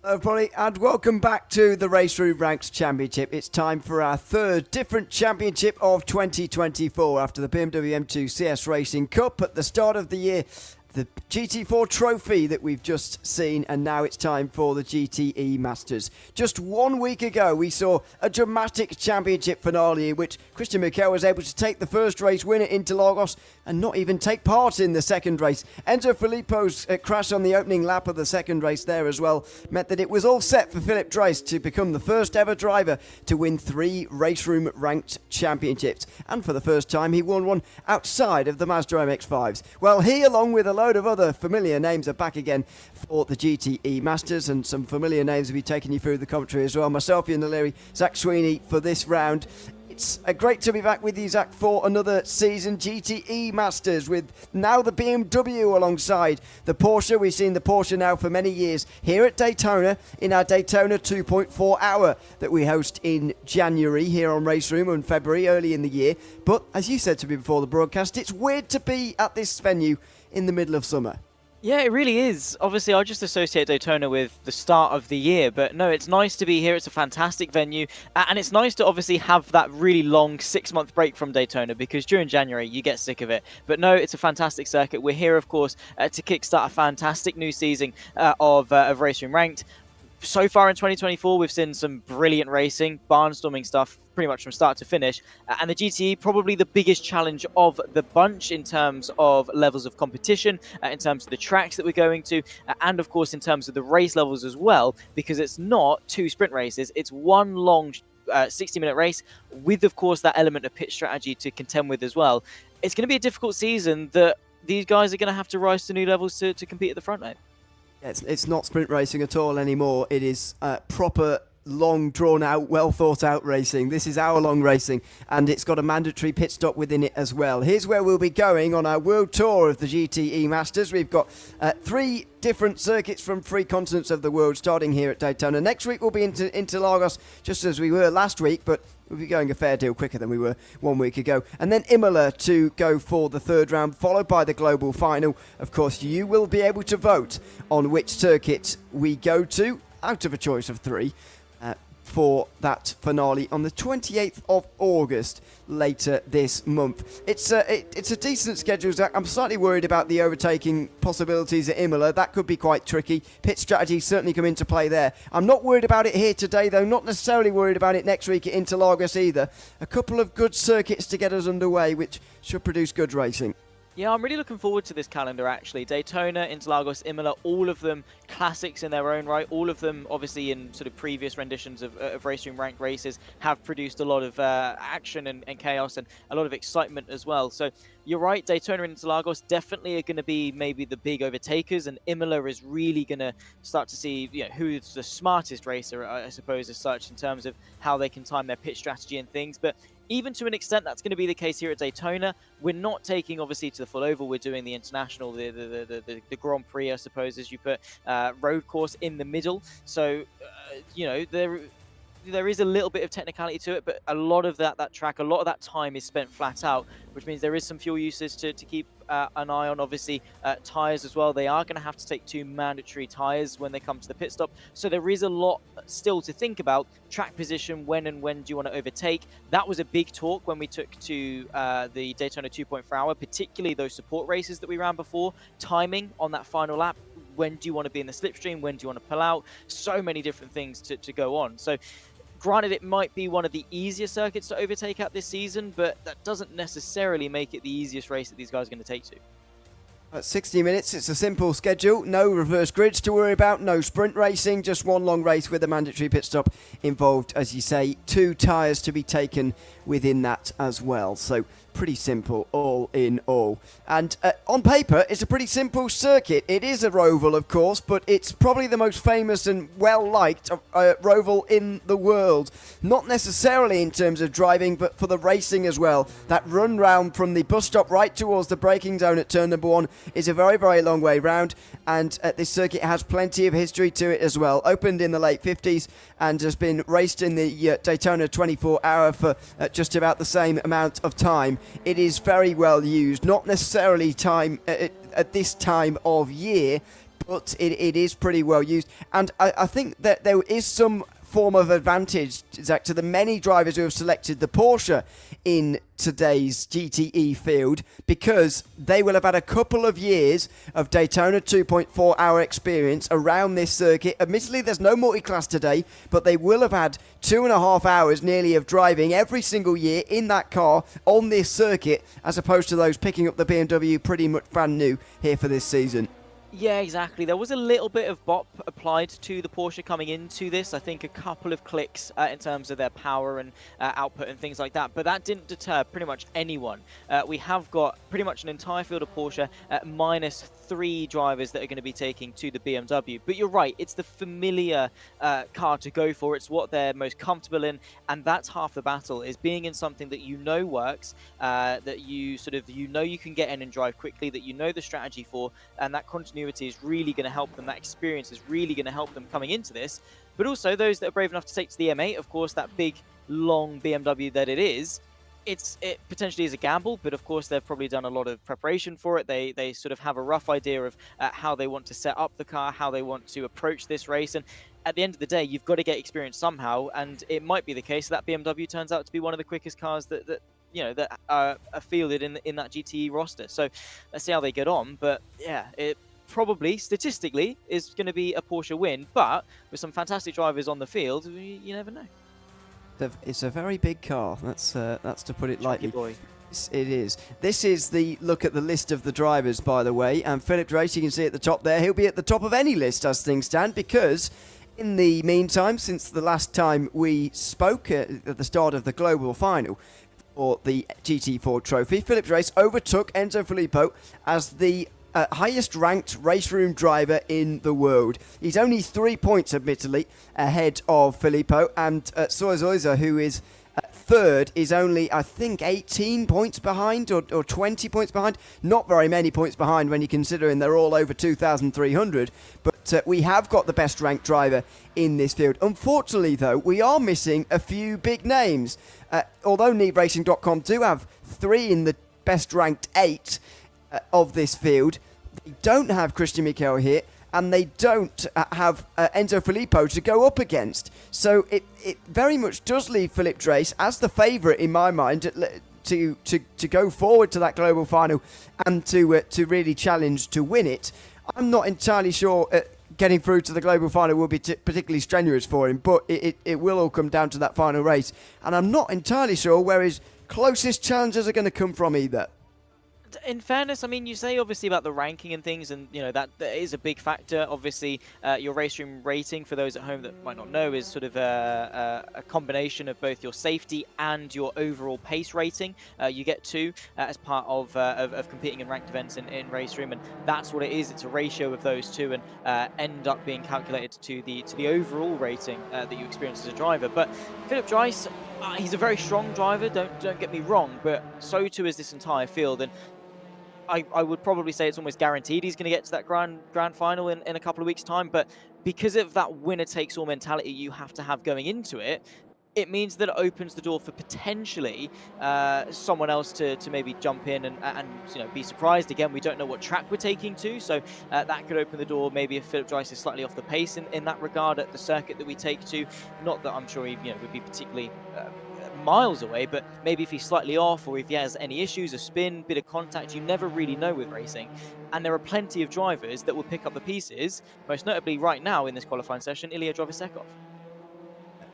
Hello everybody and welcome back to the RaceRoom Ranks Championship. It's time for our third different championship of 2024 after the BMW M2 CS Racing Cup at the start of the year. The GT4 trophy that we've just seen, and now it's time for the GTE Masters. Just 1 week ago, we saw a dramatic championship finale in which Christian Mikel was able to take the first race, win at Interlagos, and not even take part in the second race. Enzo Filippo's crash on the opening lap of the second race there as well meant that it was all set for Philip Dreis to become the first ever driver to win 3 RaceRoom ranked championships. And for the first time, he won one outside of the Mazda MX-5s. Well, he, along with a load of other familiar names, are back again for the GTE Masters, and some familiar names will be taking you through the commentary as well. Myself, Ian O'Leary, Zach Sweeney for this round. It's great to be back with you, Zach, for another season. GTE Masters with now the BMW alongside the Porsche. We've seen the Porsche now for many years here at Daytona in our Daytona 2.4 hour that we host in January here on RaceRoom, in February, early in the year. But as you said to me before the broadcast, it's weird to be at this venue in the middle of summer. Yeah, it really is. Obviously, I just associate Daytona with the start of the year, but no, it's nice to be here. It's a fantastic venue, and it's nice to obviously have that really long 6-month break from Daytona, because during January you get sick of it. But no, it's a fantastic circuit. We're here, of course, to kickstart a fantastic new season of RaceRoom Ranked. So far in 2024, we've seen some brilliant racing, barnstorming stuff, pretty much from start to finish. And the GTE, probably the biggest challenge of the bunch in terms of levels of competition, in terms of the tracks that we're going to, and of course in terms of the race levels as well, because it's not 2 sprint races, it's one long 60-minute race with, of course, that element of pit strategy to contend with as well. It's going to be a difficult season that these guys are going to have to rise to new levels to compete at the front, mate. It's not sprint racing at all anymore. It is proper, long, drawn-out, well-thought-out racing. This is hour-long racing, and it's got a mandatory pit stop within it as well. Here's where we'll be going on our world tour of the GTE Masters. We've got 3 different circuits from 3 continents of the world, starting here at Daytona. Next week we'll be into Interlagos, just as we were last week, but we'll be going a fair deal quicker than we were 1 week ago. And then Imola to go for the 3rd round, followed by the global final. Of course, you will be able to vote on which circuit we go to, out of a choice of 3, for that finale on the 28th of August later this month. It's a decent schedule, Zach. I'm slightly worried about the overtaking possibilities at Imola. That could be quite tricky. Pit strategy certainly come into play there. I'm not worried about it here today, though. Not necessarily worried about it next week at Interlagos either. A couple of good circuits to get us underway, which should produce good racing. Yeah, I'm really looking forward to this calendar, actually. Daytona, Interlagos, Imola, all of them classics in their own right. All of them, obviously, in sort of previous renditions of RaceRoom ranked races, have produced a lot of action and chaos and a lot of excitement as well. So you're right, Daytona and Interlagos definitely are going to be maybe the big overtakers, and Imola is really going to start to see, you know, who's the smartest racer, I suppose, as such, in terms of how they can time their pit strategy and things. But even to an extent, that's going to be the case here at Daytona. We're not taking, obviously, to the full oval. We're doing the international, the Grand Prix, I suppose, as you put, road course in the middle. So, you know, there is a little bit of technicality to it, but a lot of that track, a lot of that time is spent flat out, which means there is some fuel usage to keep an eye on. Obviously, tyres as well. They are going to have to take 2 mandatory tyres when they come to the pit stop. So there is a lot still to think about. Track position, when do you want to overtake? That was a big talk when we took to the Daytona 2.4 hour, particularly those support races that we ran before. Timing on that final lap. When do you want to be in the slipstream? When do you want to pull out? So many different things to go on. So granted, it might be one of the easier circuits to overtake at this season, but that doesn't necessarily make it the easiest race that these guys are going to take to. At 60 minutes, it's a simple schedule. No reverse grids to worry about, no sprint racing, just one long race with a mandatory pit stop involved, as you say. 2 tyres to be taken within that as well. So pretty simple all in all. And on paper, it's a pretty simple circuit. It is a roval, of course, but it's probably the most famous and well-liked roval in the world. Not necessarily in terms of driving, but for the racing as well. That run round from the bus stop right towards the braking zone at turn number 1 is a very, very long way round. And this circuit has plenty of history to it as well. Opened in the late 50s and has been raced in the Daytona 24 hour for just about the same amount of time. It is very well used, not necessarily at this time of year, but it is pretty well used. And I think that there is some form of advantage, Zach, to the many drivers who have selected the Porsche in today's GTE field, because they will have had a couple of years of Daytona 2.4 hour experience around this circuit. Admittedly, there's no multi-class today, but they will have had 2.5 hours nearly of driving every single year in that car on this circuit, as opposed to those picking up the BMW pretty much brand new here for this season. Yeah, exactly. There was a little bit of bop applied to the Porsche coming into this. I think a couple of clicks in terms of their power and output and things like that. But that didn't deter pretty much anyone. We have got pretty much an entire field of Porsche minus 3 drivers that are going to be taking to the BMW. But you're right, it's the familiar car to go for. It's what they're most comfortable in. And that's half the battle, is being in something that you know works, that you know you can get in and drive quickly, that you know the strategy for, and that continuity is really going to help them. That experience is really going to help them coming into this. But also those that are brave enough to take to the M8, of course, that big, long BMW that it is, it potentially is a gamble, but of course they've probably done a lot of preparation for it. They sort of have a rough idea of how they want to set up the car, how they want to approach this race. And at the end of the day, you've got to get experience somehow. And it might be the case that BMW turns out to be one of the quickest cars that are fielded in that GTE roster. So let's see how they get on. But yeah, it probably statistically is going to be a Porsche win, but with some fantastic drivers on the field, you never know. It's a very big car. That's to put it lightly. Boy. It is. This is the look at the list of the drivers, by the way. And Philip Drace, you can see at the top there, he'll be at the top of any list as things stand, because in the meantime, since the last time we spoke at the start of the global final for the GT4 trophy, Philip Drace overtook Enzo Filippo as the highest ranked RaceRoom driver in the world. He's only 3 points, admittedly, ahead of Filippo, and Soizoisa, who is third, is only, I think, 18 points behind or 20 points behind. Not very many points behind when you're considering they're all over 2,300, but we have got the best ranked driver in this field. Unfortunately, though, we are missing a few big names. Although NeveRacing.com do have 3 in the best ranked 8 of this field, they don't have Christian Michael here, and they don't have Enzo Filippo to go up against. So it very much does leave Philip Drace as the favourite in my mind to go forward to that global final and to really challenge to win it. I'm not entirely sure getting through to the global final will be particularly strenuous for him, but it will all come down to that final race, and I'm not entirely sure where his closest challengers are going to come from either. In fairness, I mean, you say obviously about the ranking and things, and you know that is a big factor. Obviously, your RaceRoom rating, for those at home that might not know, is sort of a combination of both your safety and your overall pace rating. You get 2 as part of competing in ranked events in RaceRoom, and that's what it is. It's a ratio of those 2, and end up being calculated to the overall rating that you experience as a driver. But Philip Drace, he's a very strong driver. Don't get me wrong, but so too is this entire field. And I would probably say it's almost guaranteed he's going to get to that grand final in a couple of weeks' time. But because of that winner-takes-all mentality you have to have going into it, it means that it opens the door for potentially someone else to maybe jump in and be surprised. Again, we don't know what track we're taking to, so that could open the door maybe if Philip Drace is slightly off the pace in that regard at the circuit that we take to. Not that I'm sure he would be particularly miles away, but maybe if he's slightly off, or if he has any issues, a spin, bit of contact, you never really know with racing. And there are plenty of drivers that will pick up the pieces, most notably right now in this qualifying session, Ilya Drovisekov.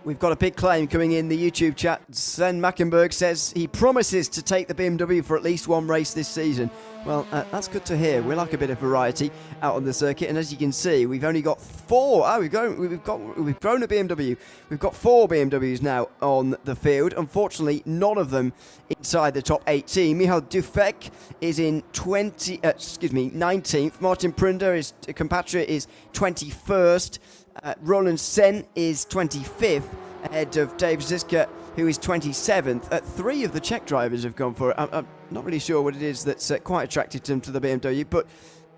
We've got a big claim coming in the YouTube chat. Sven Mackenberg says he promises to take the BMW for at least one race this season. Well, that's good to hear. We like a bit of variety out on the circuit, and as you can see, we've only got 4. We've grown a BMW. We've got 4 BMWs now on the field. Unfortunately, none of them inside the top 18. Michal Dufek is in 19th. Martin Prinder, his compatriot, is 21st. Roland Sen is 25th, ahead of Dave Ziska, who is 27th. 3 of the Czech drivers have gone for it. I'm not really sure what it is that's quite attracted them to the BMW, but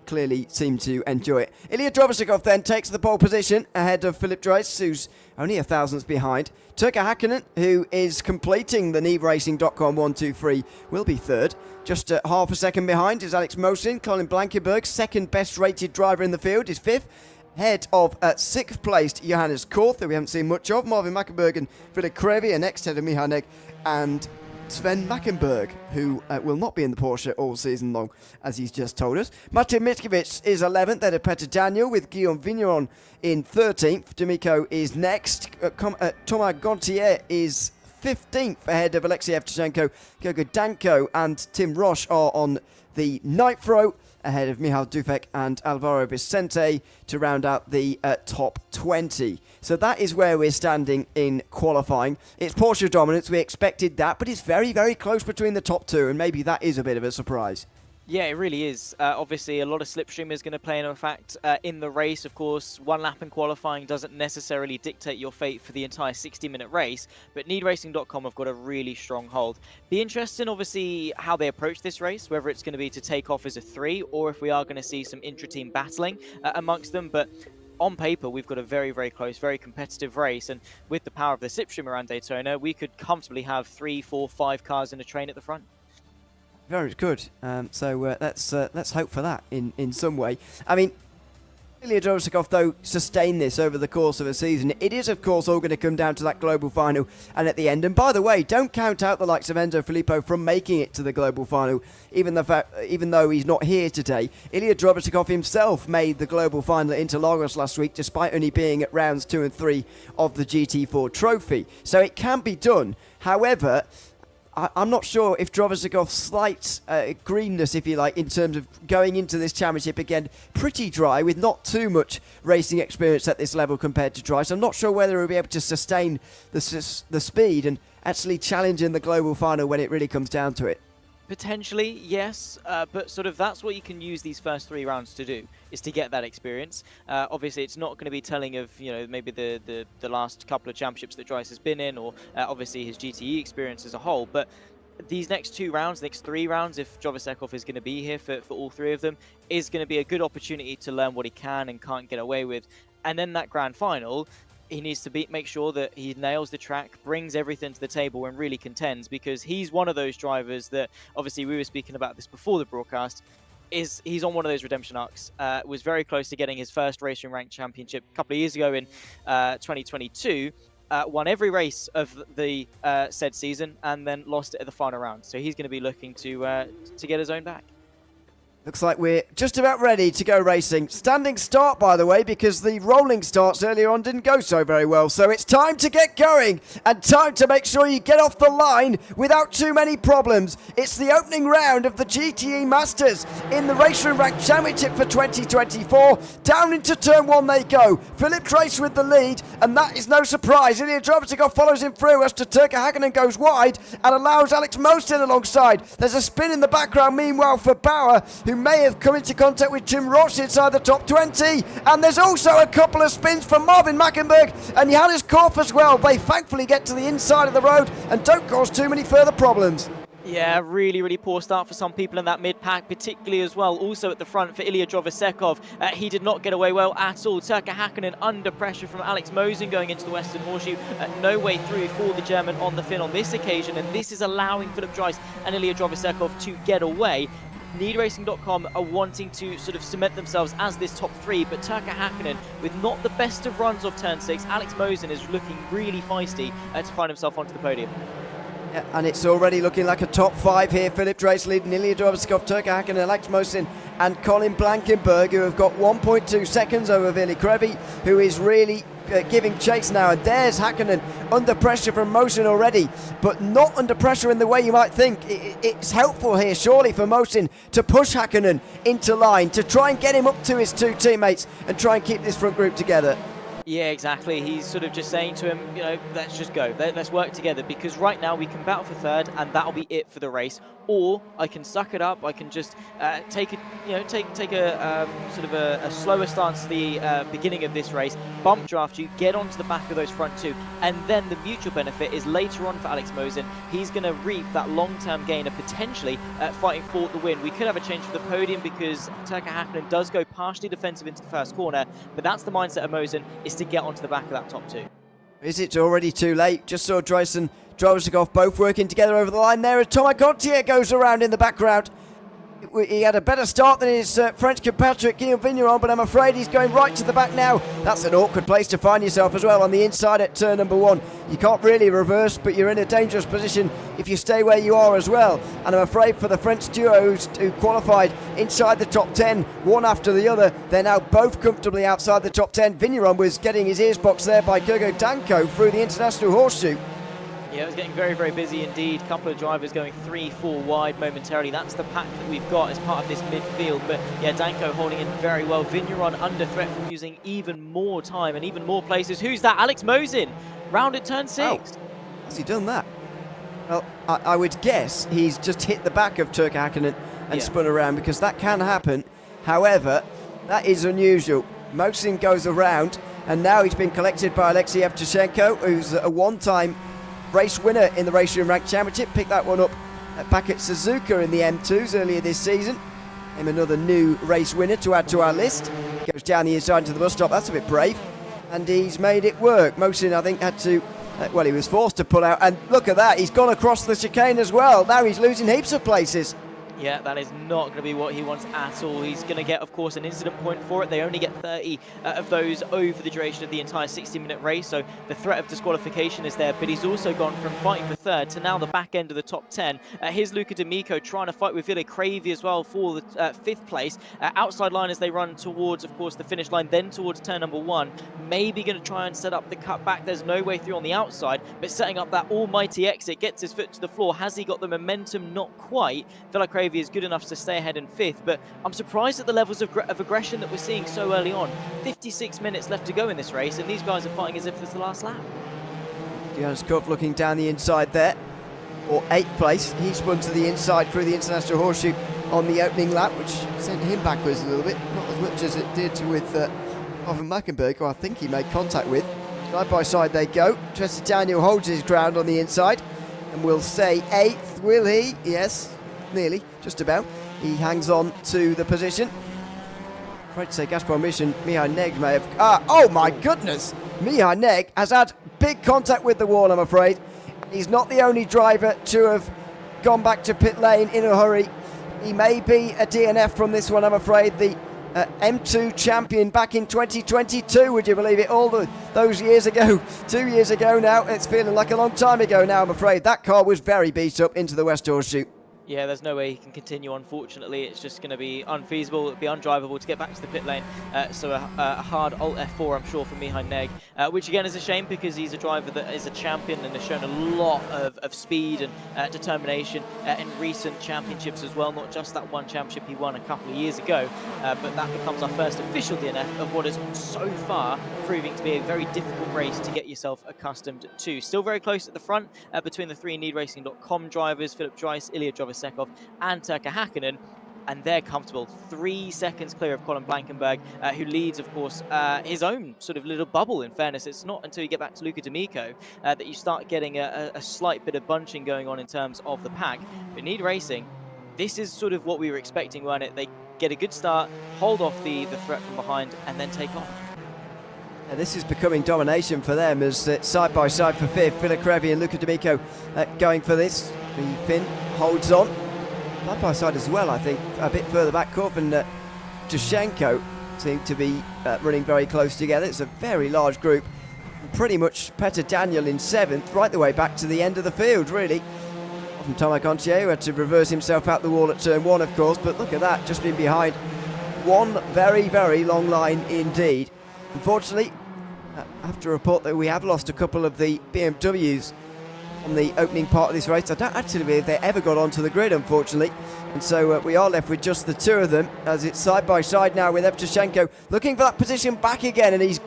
clearly seem to enjoy it. Ilya Drobosikov then takes the pole position ahead of Philip Dreis, who's only a thousandth behind. Turkka Häkkinen, who is completing the NeveRacing.com 1-2-3, will be third. Just half a second behind is Alex Mosin. Colin Blankenberg, second best rated driver in the field, is fifth. Head of sixth placed Johannes Korth, who we haven't seen much of. Marvin Mackenberg and Philip Krevi are next, ahead of Mihanek and Sven Mackenberg, who will not be in the Porsche all season long, as he's just told us. Martin Mitkovic is 11th, then Peter Daniel, with Guillaume Vigneron in 13th. D'Amico is next. Thomas Gontier is 15th, ahead of Alexei Evtushenko. Gogo Danko and Tim Roche are on the ninth row, ahead of Michal Dufek and Alvaro Vicente to round out the top 20. So that is where we're standing in qualifying. It's Porsche dominance, we expected that, but it's very, very close between the top two, and maybe that is a bit of a surprise. Yeah, it really is. Obviously, a lot of slipstream is going to play an effect in the race. Of course, one lap in qualifying doesn't necessarily dictate your fate for the entire 60-minute race, but NeveRacing.com have got a really strong hold. Be interesting, obviously, how they approach this race, whether it's going to be to take off as a 3, or if we are going to see some intra-team battling amongst them. But on paper, we've got a very, very close, very competitive race, and with the power of the slipstream around Daytona, we could comfortably have 3, 4, 5 cars in a train at the front. Very good. So let's hope for that in some way. I mean, Ilya Drobosikov, though, sustained this over the course of a season. It is, of course, all going to come down to that global final and at the end. And by the way, don't count out the likes of Enzo Filippo from making it to the global final, even though he's not here today. Ilya Drobosikov himself made the global final at Interlagos last week, despite only being at rounds 2 and 3 of the GT4 trophy. So it can be done. However, I'm not sure if Drobosikov's slight greenness, if you like, in terms of going into this championship again, pretty dry, with not too much racing experience at this level compared to Dry. So I'm not sure whether he'll be able to sustain the speed and actually challenge in the global final when it really comes down to it. Potentially, yes, but sort of that's what you can use these first 3 rounds to do, is to get that experience. Obviously, it's not going to be telling of, you know, maybe the last couple of championships that Dries has been in, or obviously his GTE experience as a whole, but these next 2 rounds, next 3 rounds, if Drobosikov is going to be here for all 3 of them, is going to be a good opportunity to learn what he can and can't get away with. And then that grand final, he needs to make sure that he nails the track, brings everything to the table and really contends, because he's one of those drivers that, obviously we were speaking about this before the broadcast, he's on one of those redemption arcs. Was very close to getting his first RaceRoom Ranked Championship a couple of years ago in 2022. Won every race of the said season and then lost it at the final round. So he's going to be looking to get his own back. Looks like we're just about ready to go racing. Standing start, by the way, because the rolling starts earlier on didn't go so very well. So it's time to get going and time to make sure you get off the line without too many problems. It's the opening round of the GTE Masters in the RaceRoom Ranked Championship for 2024. Down into turn 1 they go. Philip Dreis with the lead, and that is no surprise. Ilya Drobosikov follows him through as Turkka Häkkinen goes wide and allows Alex Mosin alongside. There's a spin in the background, meanwhile, for Bauer, who may have come into contact with Tim Roche inside the top 20, and there's also a couple of spins from Marvin Mackenberg and Johannes Korf as well. They thankfully get to the inside of the road and don't cause too many further problems. Yeah, really, really poor start for some people in that mid-pack, particularly as well. Also at the front for Ilya Drobosikov, he did not get away well at all. Turkka Häkkinen under pressure from Alex Mosin going into the Western Horseshoe. No way through for the German on the fin on this occasion, and this is allowing Philip Dreis and Ilya Drobosikov to get away. NeveRacing.com are wanting to sort of cement themselves as this top 3, but Turkka Häkkinen, with not the best of runs off turn 6, Alex Mosin is looking really feisty to find himself onto the podium. Yeah, and it's already looking like a top 5 here. Philip Dreis leading Ilya Drobosikov, Turkka Häkkinen, Alex Mosin and Colin Blankenberg, who have got 1.2 seconds over Vili Krevi, who is really giving chase now. And there's Häkkinen under pressure from Mosin already, but not under pressure in the way you might think. It's helpful here, surely, for Mosin to push Häkkinen into line, to try and get him up to his 2 teammates and try and keep this front group together. Yeah, exactly. He's sort of just saying to him, you know, let's just go. Let's work together, because right now we can battle for third and that'll be it for the race. or I can suck it up. I can just take a sort of a slower stance to the beginning of this race, bump draft you, get onto the back of those front two, and then the mutual benefit is later on for Alex Mosin. He's going to reap that long-term gain of potentially fighting for the win. We could have a change for the podium because Turkka Hakkinen does go partially defensive into the first corner, but that's the mindset of Mosin, is to get onto the back of that top two. Is it already too late? Just saw Dreisen, Drozikov both working together over the line there as Thomas Gontier goes around in the background. He had a better start than his French compatriot Guillaume Vigneron, but I'm afraid he's going right to the back now. That's an awkward place to find yourself as well on the inside at turn number 1. You can't really reverse, but you're in a dangerous position if you stay where you are as well. And I'm afraid for the French duo who qualified inside the top 10, one after the other, they're now both comfortably outside the top 10. Vigneron was getting his ears boxed there by Gergo Danko through the international horseshoe. Yeah, it was getting very, very busy indeed. A couple of drivers going 3-4 wide momentarily. That's the pack that we've got as part of this midfield. But yeah, Danko holding in very well. Vigneron under threat from using even more time and even more places. Who's that? Alex Mosin, round at turn 6. Oh, has he done that? Well, I would guess he's just hit the back of Turkka Hakkinen and spun around, because that can happen. However, that is unusual. Mosin goes around, and now he's been collected by Alexei Evtushenko, who's a one-time race winner in the RaceRoom Ranked Championship. Picked that one up back at Suzuka in the M2s earlier this season. Him another new race winner to add to our list. Goes down the inside to the bus stop. That's a bit brave. And he's made it work. Mosin, I think, had to... well, he was forced to pull out. And look at that. He's gone across the chicane as well. Now he's losing heaps of places. Yeah, that is not going to be what he wants at all. He's going to get, of course, an incident point for it. They only get 30 of those over the duration of the entire 60-minute race, so the threat of disqualification is there, but he's also gone from fighting for third to now the back end of the top 10. Here's Luca D'Amico trying to fight with Ville Cravey as well for the 5th place. Outside line as they run towards, of course, the finish line, then towards turn number 1. Maybe going to try and set up the cut back. There's no way through on the outside, but setting up that almighty exit, gets his foot to the floor. Has he got the momentum? Not quite. Ville Cravey is good enough to stay ahead in 5th, but I'm surprised at the levels of aggression that we're seeing so early on. 56 minutes left to go in this race, and these guys are fighting as if it's the last lap. Diaskov looking down the inside there, or 8th place. He spun to the inside through the international horseshoe on the opening lap, which sent him backwards a little bit, not as much as it did with Oven Mackenberg, who I think he made contact with. Side by side they go. Tristan Daniel holds his ground on the inside, and will stay 8th, will he? Yes. Nearly, just about. He hangs on to the position. I'm afraid to say Gaspar Mission, Mihai Neg may have... oh my goodness! Mihai Neg has had big contact with the wall, I'm afraid. He's not the only driver to have gone back to pit lane in a hurry. He may be a DNF from this one, I'm afraid. The M2 champion back in 2022, would you believe it? All those years ago, 2 years ago now. It's feeling like a long time ago now, I'm afraid. That car was very beat up into the West Horseshoe. Yeah, there's no way he can continue, unfortunately. It's just going to be unfeasible. It'll be undrivable to get back to the pit lane. So a hard Alt F4, I'm sure, for Mihai Neg, which again is a shame because he's a driver that is a champion and has shown a lot of speed and determination in recent championships as well. Not just that one championship he won a couple of years ago, but that becomes our first official DNF of what is so far proving to be a very difficult race to get yourself accustomed to. Still very close at the front between the 3 NeedRacing.com drivers, Philip Dreiss, Ilya Sekov and Turkka Hakkinen, and they're comfortable 3 seconds clear of Colin Blankenberg, who leads, of course, his own sort of little bubble. In fairness, it's not until you get back to Luca D'Amico that you start getting a slight bit of bunching going on in terms of the pack. But Need Racing, this is sort of what we were expecting, weren't it? They get a good start, hold off the threat from behind, and then take off. Yeah, this is becoming domination for them as side by side for 5th, Philip Crevi and Luca D'Amico going for this. The Finn holds on. Side by side as well, I think, a bit further back. Korf and Tushenko seem to be running very close together. It's a very large group. Pretty much Petr Daniel in 7th, right the way back to the end of the field, really. From Thomas Gontier, who had to reverse himself out the wall at turn 1, of course, but look at that, just been behind. One very, very long line indeed. Unfortunately, I have to report that we have lost a couple of the BMWs on the opening part of this race. I don't actually believe they ever got onto the grid, unfortunately, and so we are left with just the 2 of them, as it's side by side now with Evtushenko looking for that position back again, and he's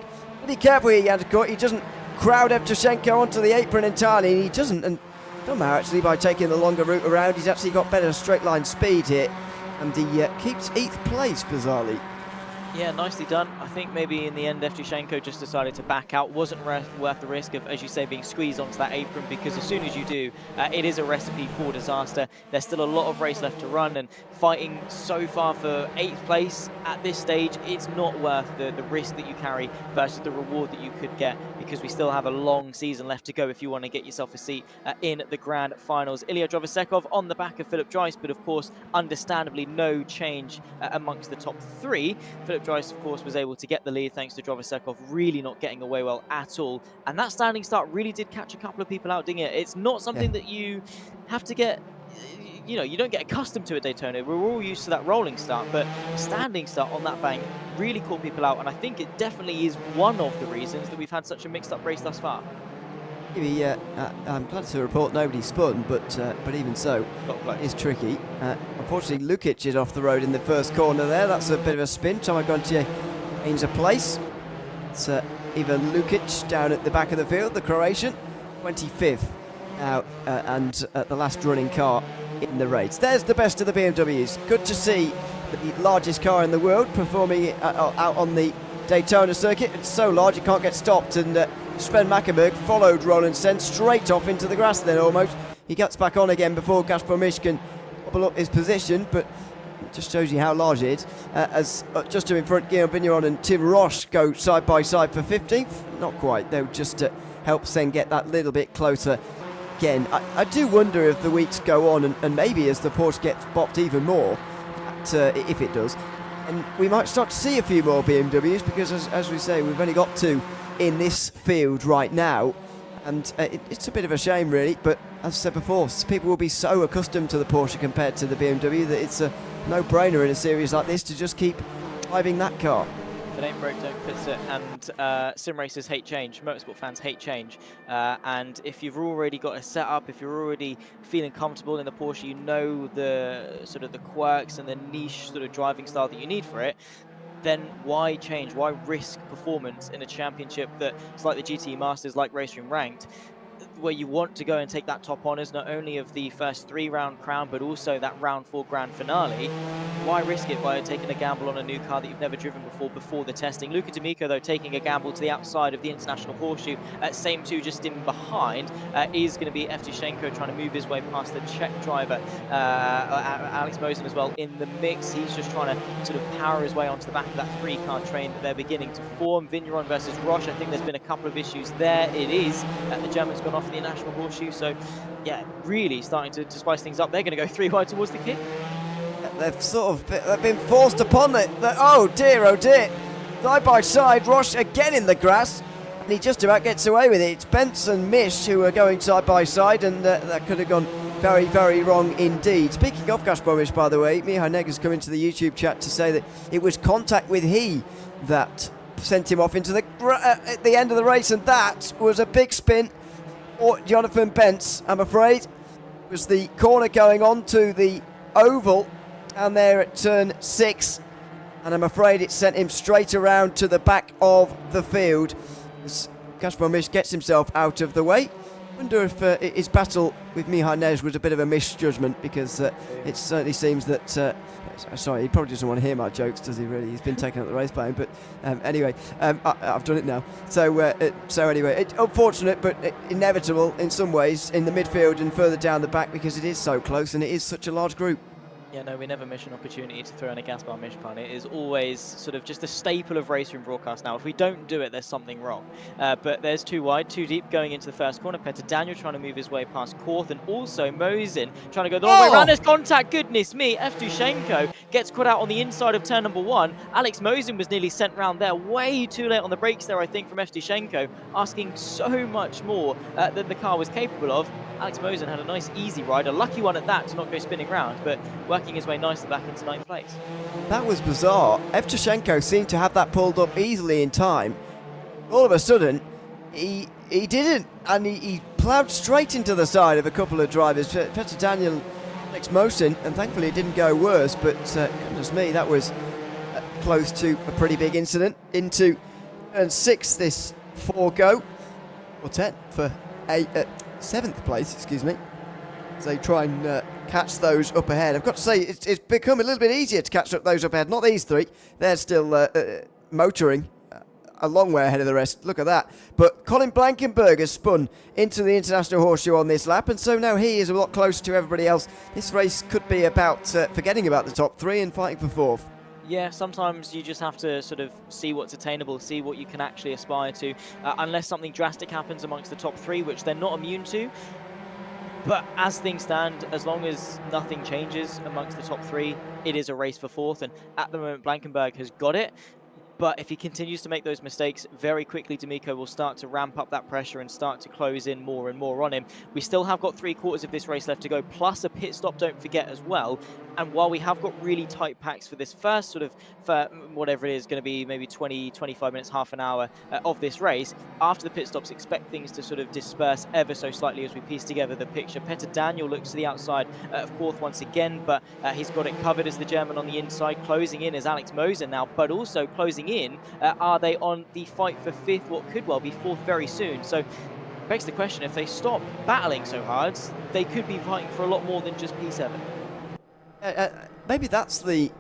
really careful here, Yankov. He doesn't crowd Evtushenko onto the apron entirely, and he doesn't, and somehow actually by taking the longer route around, he's actually got better straight line speed here, and he keeps 8th place, bizarrely. Yeah, nicely done. I think maybe in the end, Evtushenko just decided to back out. Wasn't worth the risk of, as you say, being squeezed onto that apron, because as soon as you do, it is a recipe for disaster. There's still a lot of race left to run, and fighting so far for 8th place at this stage, it's not worth the risk that you carry versus the reward that you could get, because we still have a long season left to go if you want to get yourself a seat in the grand finals. Ilya Drovosekov on the back of Philip Dreiss, but of course, understandably, no change amongst the top 3. Philip Dreiss, of course, was able to get the lead thanks to Drovosekov really not getting away well at all. And that standing start really did catch a couple of people out, didn't it? It's not something that you have to get, you know, you don't get accustomed to at Daytona. We're all used to that rolling start, but standing start on that bank really caught people out. And I think it definitely is one of the reasons that we've had such a mixed up race thus far. Maybe, I'm glad to report nobody spun, but even so, it's tricky. Unfortunately, Lukic is off the road in the first corner there. That's a bit of a spin. Tomac Gontier gains a place. It's Ivan Lukic down at the back of the field, the Croatian, 25th now, and the last running car in the race. There's the best of the BMWs. Good to see the largest car in the world performing out on the Daytona circuit. It's so large it can't get stopped, and Sven Mackenberg followed Roland Sen straight off into the grass then almost. He gets back on again before Gaspar Misch can double up his position, but it just shows you how large it is. As just in front, Guillaume Vigneron and Tim Roche go side by side for 15th. Not quite, though, just help Sen get that little bit closer again. I do wonder if the weeks go on, and maybe as the Porsche gets bopped even more, if it does, and we might start to see a few more BMWs, because as we say, we've only got 2 in this field right now, and it's a bit of a shame really, but as I said before, people will be so accustomed to the Porsche compared to the BMW that it's a no-brainer in a series like this to just keep driving that car. If it ain't broke, don't fix it. And sim racers hate change, motorsport fans hate change, and if you've already got a setup, if you're already feeling comfortable in the Porsche, you know the sort of the quirks and the niche sort of driving style that you need for it, then why change? Why risk performance in a championship that's like the GTE Masters, like RaceRoom Ranked, where you want to go and take that top honours, not only of the first 3-round crown, but also that round 4 grand finale? Why risk it by taking a gamble on a new car that you've never driven before the testing? Luca D'Amico, though, taking a gamble to the outside of the International Horseshoe, same 2 just in behind, is going to be Evtushenko trying to move his way past the Czech driver, Alex Mosen as well in the mix. He's just trying to sort of power his way onto the back of that 3-car train that they're beginning to form. Vigneron versus Roche, I think there's been a couple of issues there. It is the German's gone off the National Horseshoe, so yeah, really starting to spice things up. They're going to go 3 wide towards the kick. They've been forced upon it. Oh dear, side by side, Roche again in the grass, and he just about gets away with it. It's Bence and Misch who are going side by side, and that could have gone very, very wrong indeed. Speaking of Gaspar Misch, by the way, Mihai Neg has come into the YouTube chat to say that it was contact with he that sent him off into at the end of the race, and that was a big spin. Or Jonathan Bence, I'm afraid, was the corner going on to the oval, and there at turn 6, and I'm afraid it sent him straight around to the back of the field as Gaspar Misch gets himself out of the way. I wonder if his battle with Mihai Nej was a bit of a misjudgment, because it certainly seems that sorry, he probably doesn't want to hear my jokes, does he really? He's been taken at the race by him, but anyway, I've done it now. So anyway, it's unfortunate but inevitable in some ways in the midfield and further down the back, because it is so close and it is such a large group. Yeah, no, we never miss an opportunity to throw in a Gaspar Misch pun. It is always sort of just a staple of RaceRoom broadcast now. If we don't do it, there's something wrong. But there's 2 wide, 2 deep going into the first corner. Petter Daniel trying to move his way past Korth, and also Mosen trying to go the long way around. There's contact, goodness me. Evtushenko gets caught out on the inside of turn number 1. Alex Mosen was nearly sent round there. Way too late on the brakes there, I think, from Evtushenko, asking so much more than the car was capable of. Alex Mosen had a nice easy ride, a lucky one at that to not go spinning round, but working his way nicely back into 9th place. That was bizarre. Evtushenko seemed to have that pulled up easily in time. All of a sudden, he didn't, and he ploughed straight into the side of a couple of drivers, Petter Daniel, Alex Mosen, and thankfully it didn't go worse, but goodness me, that was close to a pretty big incident. Into turn 6 this 4 go, or 10 for 7th place, excuse me. as they try and catch those up ahead. I've got to say, it's become a little bit easier to catch up those up ahead. Not these three. They're still motoring a long way ahead of the rest. Look at that. But Colin Blankenberg has spun into the International Horseshoe on this lap, and so now he is a lot closer to everybody else. This race could be about forgetting about the top three and fighting for fourth. Yeah, sometimes you just have to sort of see what's attainable, see what you can actually aspire to, unless something drastic happens amongst the top three, which they're not immune to. But as things stand, as long as nothing changes amongst the top three, it is a race for fourth, and at the moment Blankenberg has got it. But if he continues to make those mistakes, very quickly D'Amico will start to ramp up that pressure and start to close in more and more on him. We still have got 3/4 of this race left to go, plus a pit stop, don't forget, as well. And while we have got really tight packs for this first sort of, for whatever it is, going to be maybe 20, 25 minutes, half an hour of this race, after the pit stops, expect things to sort of disperse ever so slightly as we piece together the picture. Petter Daniel looks to the outside of fourth once again, but he's got it covered as the German on the inside. Closing in is Alex Moser now, but also closing in, are they on the fight for fifth, what could well be fourth very soon? So begs the question, if they stop battling so hard, they could be fighting for a lot more than just P7. Maybe that's the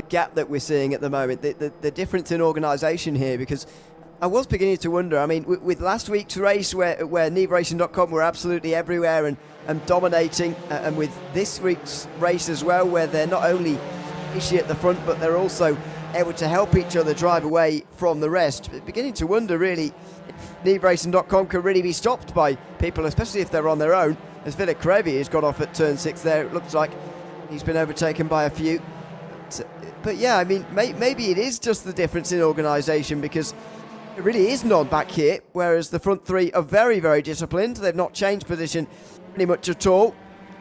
gap that we're seeing at the moment, the difference in organisation here, because I was beginning to wonder, I mean, with last week's race where NeveRacing.com were absolutely everywhere and dominating, and with this week's race as well, where they're not only issue at the front, but they're also able to help each other drive away from the rest. Beginning to wonder, really, if NeveRacing.com can really be stopped by people, especially if they're on their own, as Philip Crevier has got off at turn 6 there. It looks like he's been overtaken by a few. But yeah, I mean, maybe it is just the difference in organisation, because it really is none back here, whereas the front three are very, very disciplined. They've not changed position pretty much at all.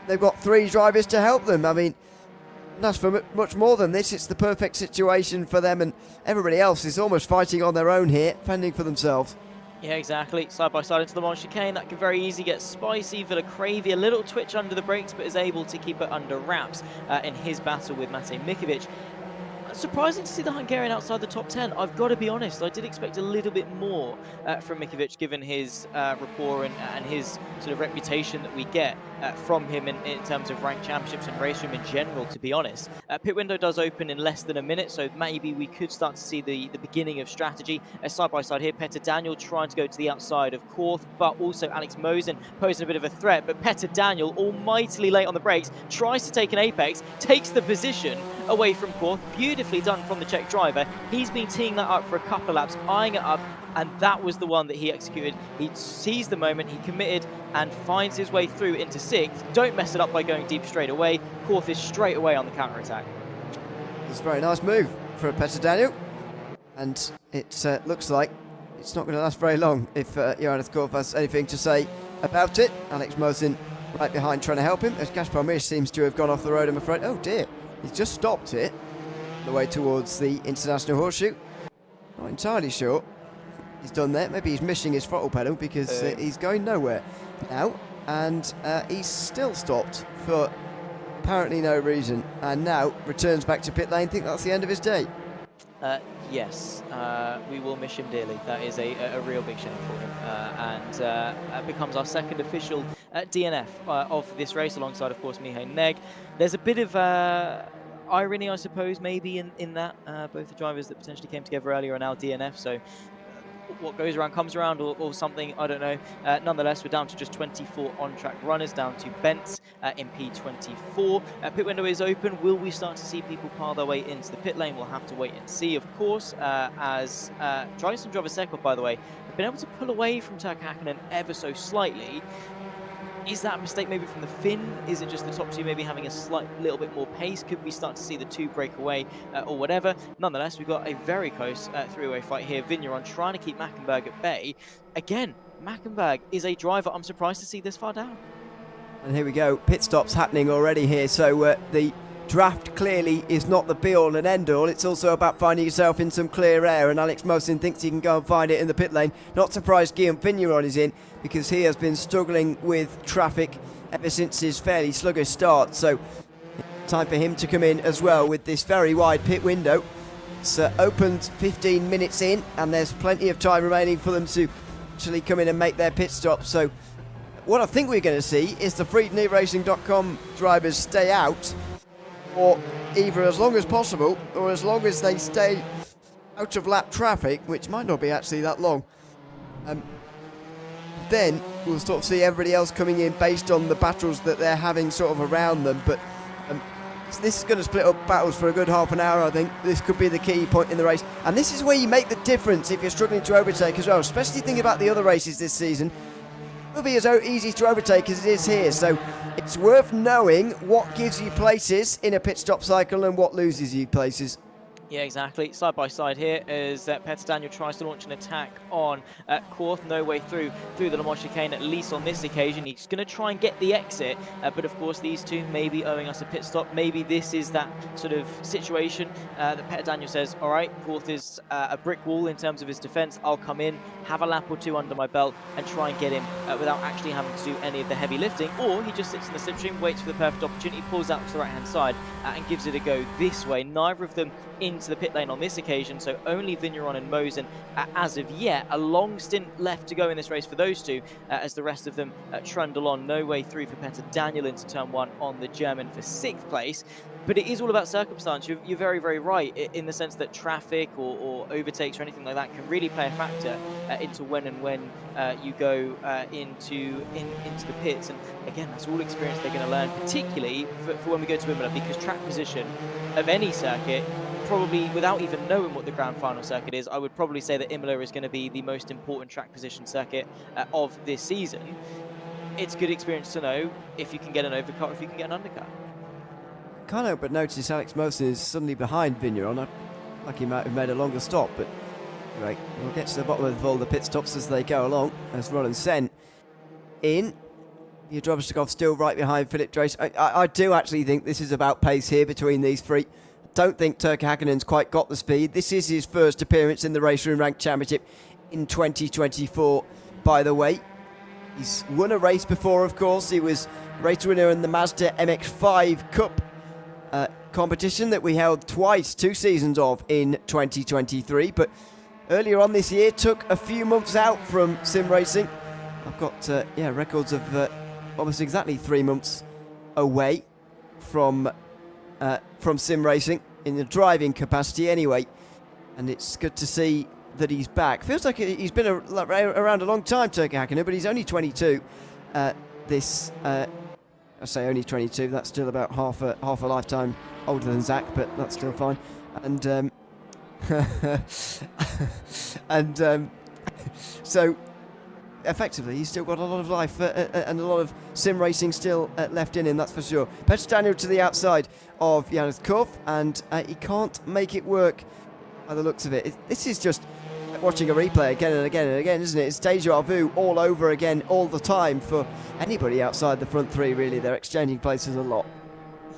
They've got three drivers to help them. I mean, that's for much more than this. It's the perfect situation for them, and everybody else is almost fighting on their own here, fending for themselves. Yeah, exactly. Side by side into the Mont chicane. That can very easily get spicy. Villa Cravey, a little twitch under the brakes, but is able to keep it under wraps in his battle with Matej Mikovic. Surprising to see the Hungarian outside the top 10. I've got to be honest, I did expect a little bit more from Mikovic, given his rapport and his sort of reputation that we get from him in terms of ranked championships and RaceRoom in general, to be honest. Pit window does open in less than a minute, so maybe we could start to see the beginning of strategy. Side by side here, Petter Daniel trying to go to the outside of Korth, but also Alex Mosen posing a bit of a threat. But Petter Daniel, almightily late on the brakes, tries to take an apex, takes the position away from Korth. Beautifully done from the Czech driver. He's been teeing that up for a couple of laps, eyeing it up, and that was the one that he executed. He seized the moment, he committed, and finds his way through into sixth. Don't mess it up by going deep straight away. Korth is straight away on the counter-attack. It's a very nice move for Petter Daniel, and it looks like it's not going to last very long if Johannes Korth has anything to say about it. Alex Mosen right behind trying to help him, as Gaspar Mir seems to have gone off the road, I'm afraid. Oh dear, he's just stopped it the way towards the International Horseshoe. Not entirely sure he's done there. Maybe he's missing his throttle pedal, because he's going nowhere now, and he's still stopped for apparently no reason, and now returns back to pit lane. Think that's the end of his day. Yes, we will miss him dearly. That is a real big shame for him, and becomes our second official DNF of this race, alongside, of course, Mihai Neg. There's a bit of irony, I suppose, maybe in that both the drivers that potentially came together earlier are now DNF, so what goes around comes around, or something, I don't know. Nonetheless, we're down to just 24 on-track runners, down to Bentz in P24. Pit window is open. Will we start to see people pile their way into the pit lane? We'll have to wait and see, of course, as Tristan Drovasekov, by the way, have been able to pull away from Turk Hakkinen ever so slightly. Is that a mistake maybe from the Finn? Is it just the top two maybe having a slight little bit more pace? Could we start to see the two break away or whatever? Nonetheless, we've got a very close three-way fight here. Vigneron trying to keep Mackenberg at bay. Again, Mackenberg is a driver I'm surprised to see this far down. And here we go, pit stops happening already here, so the draft clearly is not the be-all and end-all. It's also about finding yourself in some clear air, and Alex Mosen thinks he can go and find it in the pit lane. Not surprised Guillaume Vigneron is in, because he has been struggling with traffic ever since his fairly sluggish start, so time for him to come in as well with this very wide pit window. It's opened 15 minutes in, and there's plenty of time remaining for them to actually come in and make their pit stop, so what I think we're going to see is the freedomeRacing.com drivers stay out, or either as long as possible, or as long as they stay out of lap traffic, which might not be actually that long. Then we'll sort of see everybody else coming in based on the battles that they're having sort of around them. But this is going to split up battles for a good half an hour, I think. This could be the key point in the race. And this is where you make the difference if you're struggling to overtake as well, especially thinking about the other races this season. It will be as easy to overtake as it is here. So it's worth knowing what gives you places in a pit stop cycle and what loses you places. Yeah, exactly. Side by side here as Petter Daniel tries to launch an attack on Korth. No way through the Le Mans chicane, at least on this occasion. He's going to try and get the exit, but of course these two may be owing us a pit stop. Maybe this is that sort of situation that Petter Daniel says, all right, Korth is a brick wall in terms of his defense. I'll come in, have a lap or two under my belt and try and get him without actually having to do any of the heavy lifting. Or he just sits in the slipstream, waits for the perfect opportunity, pulls out to the right-hand side and gives it a go this way. Neither of them into the pit lane on this occasion, so only Vigneron and Mosen as of yet. A long stint left to go in this race for those two as the rest of them trundle on. No way through for Petter Daniel into turn one on the German for 6th place. But it is all about circumstance. You're very, very right in the sense that traffic or overtakes or anything like that can really play a factor into when you go into the pits. And again, that's all experience they're going to learn, particularly for when we go to Imola, because track position of any circuit, probably without even knowing what the grand final circuit is, I would probably say that Imola is going to be the most important track position circuit of this season. It's good experience to know if you can get an overcut or if you can get an undercut. Can't help but notice Alex Mosen is suddenly behind Vigneron. Like he might have made a longer stop, but right, we'll get to the bottom of all the pit stops as they go along. As Roland Sen in. Jodrobostikov still right behind Philip Drace. I do actually think this is about pace here between these three. Don't think Turkka Häkkinen's quite got the speed. This is his first appearance in the RaceRoom Ranked Championship in 2024, by the way. He's won a race before, of course. He was race winner in the Mazda MX-5 Cup competition that we held twice, 2 seasons of in 2023. But earlier on this year, took a few months out from sim racing. I've got records of almost exactly 3 months away from sim racing in the driving capacity anyway, and it's good to see that he's back. Feels like he's been around a long time, Turkka Häkkinen, but he's only 22. I say only 22. That's still about half a lifetime older than Zach, but that's still fine. And so effectively, he's still got a lot of life and a lot of sim racing still left in him, that's for sure. Petter Daniel to the outside of Janis Korth, and he can't make it work by the looks of it. This is just watching a replay again and again and again, isn't it? It's deja vu all over again, all the time for anybody outside the front three, really. They're exchanging places a lot.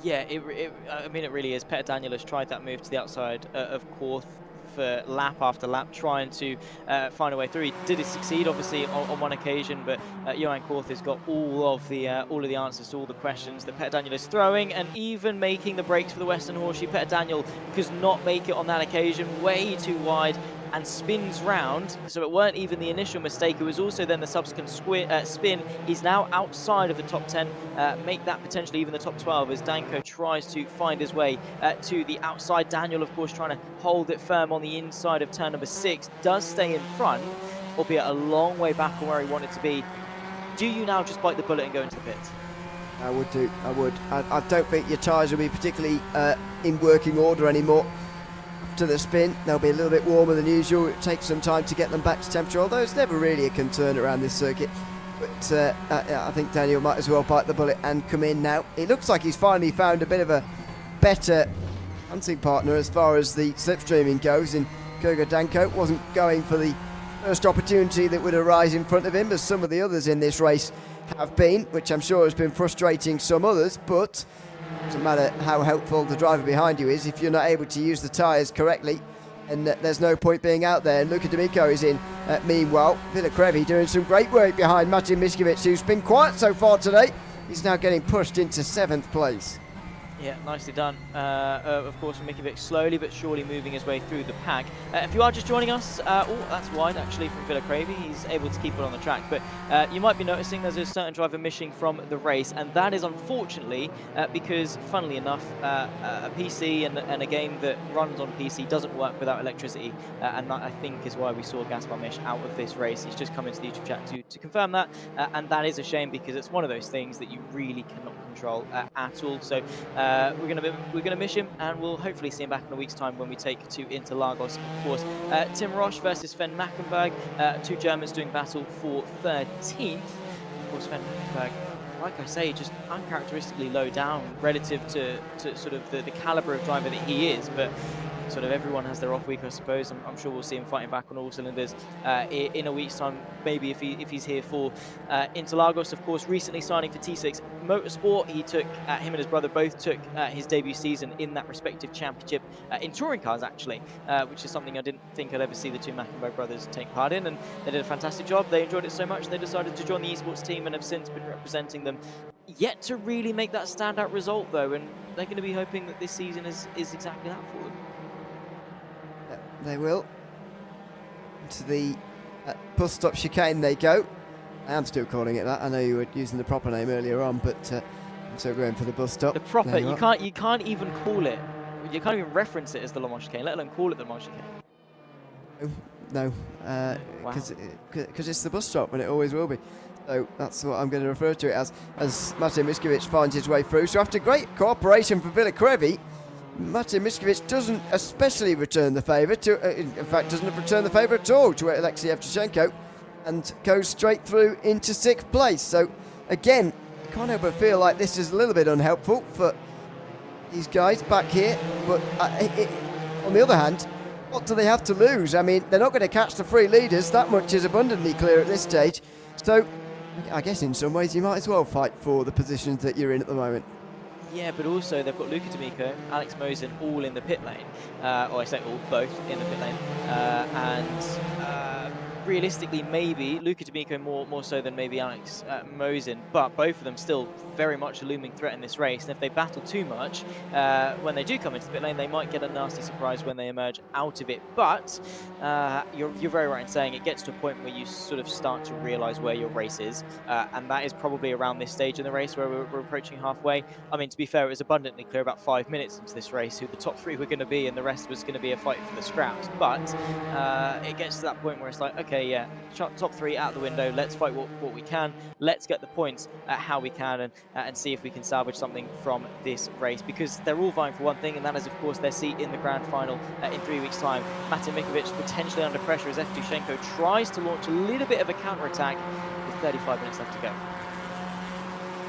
Yeah, I mean, it really is. Petter Daniel has tried that move to the outside of Korth for lap after lap, trying to find a way through. He did succeed, obviously, on one occasion, but Johan Korth has got all of the answers to all the questions that Petter Daniel is throwing, and even making the breaks for the Western Horseshoe. Petter Daniel does not make it on that occasion, way too wide, and spins round. So it weren't even the initial mistake, it was also then the subsequent spin. He's now outside of the top 10, make that potentially even the top 12 as Danko tries to find his way to the outside. Daniel, of course, trying to hold it firm on the inside of turn number 6, does stay in front, albeit a long way back from where he wanted to be. Do you now just bite the bullet and go into the pits? I would do, I would. I don't think your tyres will be particularly in working order anymore. To the spin, they'll be a little bit warmer than usual. It takes some time to get them back to temperature, although it's never really a concern around this circuit. But I think Daniel might as well bite the bullet and come in now. It looks like he's finally found a bit of a better hunting partner as far as the slipstreaming goes. In Gergo Danko wasn't going for the first opportunity that would arise in front of him, as some of the others in this race have been, which I'm sure has been frustrating some others. But doesn't matter how helpful the driver behind you is, if you're not able to use the tyres correctly, and there's no point being out there. And Luka D'Amico is in. Meanwhile, Villa Crevi doing some great work behind Martin Miskovic, who's been quiet so far today. He's now getting pushed into 7th place. Yeah, nicely done. Of course, Mikovic slowly but surely moving his way through the pack. If you are just joining us, oh, that's wide actually from Villa Cravey. He's able to keep it on the track. But you might be noticing there's a certain driver missing from the race, and that is unfortunately because, funnily enough, a PC and a game that runs on PC doesn't work without electricity, and that I think is why we saw Gaspar Misch out of this race. He's just come into the YouTube chat to confirm that, and that is a shame because it's one of those things that you really cannot control at all. So we're gonna miss him, and we'll hopefully see him back in a week's time when we take to Interlagos, of course. Tim Roche versus Sven Mackenberg, two Germans doing battle for 13th. Of course, Sven Mackenberg, like I say, just uncharacteristically low down relative to sort of the caliber of driver that he is, but sort of everyone has their off week, I suppose. I'm sure we'll see him fighting back on all cylinders in a week's time, maybe if he's here for Interlagos. Of course, recently signing for T6 Motorsport, he took him and his brother both took his debut season in that respective championship in touring cars, actually, which is something I didn't think I'd ever see the two Mackenberg brothers take part in, and they did a fantastic job. They enjoyed it so much they decided to join the esports team and have since been representing them. Yet to really make that standout result though, and they're going to be hoping that this season is exactly that for them. They will. To the bus stop chicane they go. I am still calling it that. I know you were using the proper name earlier on, but I'm still going for the bus stop. The proper, you can't even call it. You can't even reference it as the Le Mans chicane, let alone call it the Le Mans chicane. No, because it's the bus stop and it always will be. So that's what I'm going to refer to it as Martin Miskovic finds his way through. So after great cooperation from Villa Cravey, Martin Miskovic doesn't especially return the favour to, in fact doesn't return the favour at all to Alexei Yevtushenko, and goes straight through into 6th place. So again, I can't help but feel like this is a little bit unhelpful for these guys back here, but on the other hand, what do they have to lose? I mean, they're not going to catch the three leaders, that much is abundantly clear at this stage. So I guess in some ways you might as well fight for the positions that you're in at the moment. Yeah, but also they've got Luca D'Amico, Alex Mosen all in the pit lane, or I say all, both in the pit lane, and realistically maybe Luca D'Amico more so than maybe Alex Mosen, but both of them still very much a looming threat in this race, and if they battle too much, when they do come into the pit lane, they might get a nasty surprise when they emerge out of it. But you're very right in saying it gets to a point where you sort of start to realise where your race is, and that is probably around this stage in the race where we're approaching halfway. I mean, to be fair, it was abundantly clear about 5 minutes into this race who the top three were going to be, and the rest was going to be a fight for the scraps. But it gets to that point where it's like, okay, yeah, top three out the window, let's fight what we can, let's get the points how we can, and see if we can salvage something from this race, because they're all vying for one thing, and that is of course their seat in the grand final in 3 weeks time. Martin Mikovic potentially under pressure as Yevtushenko tries to launch a little bit of a counter-attack with 35 minutes left to go.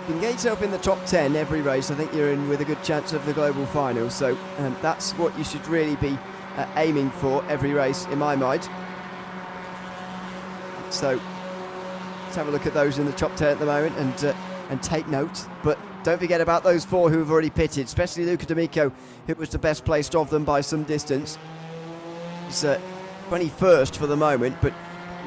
If you can get yourself in the top 10 every race, I think you're in with a good chance of the global final, so that's what you should really be aiming for every race in my mind. So let's have a look at those in the top 10 at the moment and take note. But don't forget about those four who have already pitted, especially Luca D'Amico, who was the best placed of them by some distance. He's 21st for the moment, but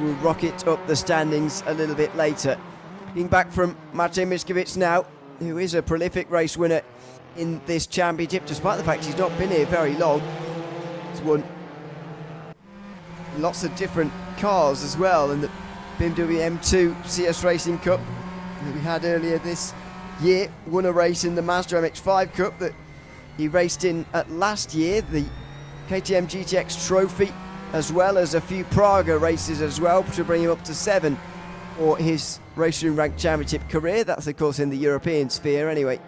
will rocket up the standings a little bit later. Looking back from Martin Miskovic now, who is a prolific race winner in this championship, despite the fact he's not been here very long. He's won lots of different cars as well, and the BMW M2 CS Racing Cup that we had earlier this year, won a race in the Mazda MX-5 Cup that he raced in last year, the KTM GTX Trophy, as well as a few Praga races as well to bring him up to 7 for his RaceRoom Ranked Championship career. That's of course in the European sphere anyway.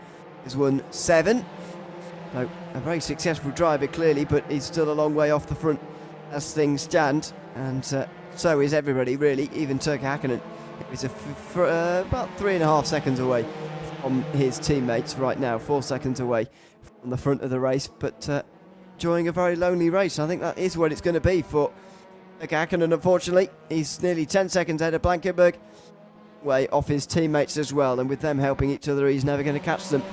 He's won 7, so a very successful driver clearly, but he's still a long way off the front as things stand, and so is everybody really, even Turkka Häkkinen. He's about 3.5 seconds away from his teammates right now, 4 seconds away from the front of the race, but enjoying a very lonely race. I think that is what it's going to be for Turkka Häkkinen. Unfortunately, he's nearly 10 seconds ahead of Blankenberg, way off his teammates as well, and with them helping each other, he's never going to catch them.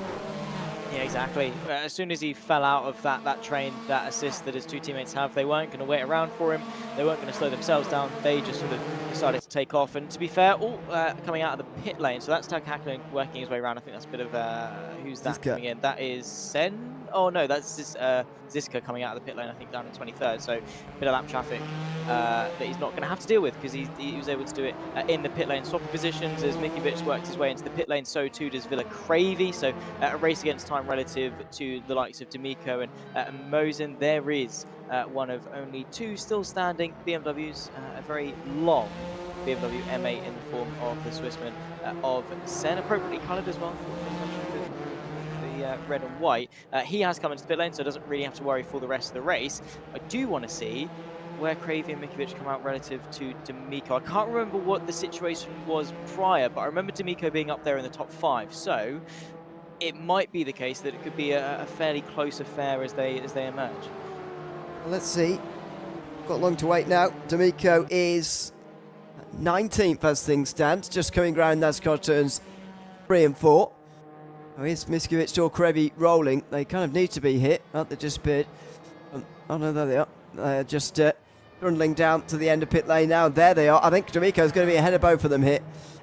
Yeah, Exactly. As soon as he fell out of that train, that assist that his two teammates have, they weren't going to wait around for him. They weren't going to slow themselves down. They just sort of decided to take off. And to be fair, all coming out of the pit lane. So that's Tag Hackling working his way around. I think that's a bit of who's that Ziska coming in? That is Sen. Oh no, that's Ziska coming out of the pit lane. I think down in 23rd. So a bit of lap traffic that he's not going to have to deal with because he was able to do it in the pit lane. Swapping positions as Mikiewicz works his way into the pit lane. So too does Villa Cravey. So a race against time relative to the likes of D'Amico and Mosen. There is one of only two still standing BMWs, a very long BMW M8 in the form of the Swissman of Sen, appropriately coloured as well for the red and white. He has come into the pit lane, so doesn't really have to worry for the rest of the race. I do want to see where Cravey and Mikiewicz come out relative to D'Amico. I can't remember what the situation was prior, but I remember D'Amico being up there in the top 5. So it might be the case that it could be a fairly close affair as they emerge. Let's see. Got long to wait now. D'Amico is 19th as things stand, just coming round NASCAR turns 3 and 4. Oh, here's Mikiewicz or Cravey rolling. They kind of need to be hit. Oh, they disappeared. Oh no, there they are. They're just trundling down to the end of pit lane now. There they are. I think D'Amico is going to be ahead of both of them here.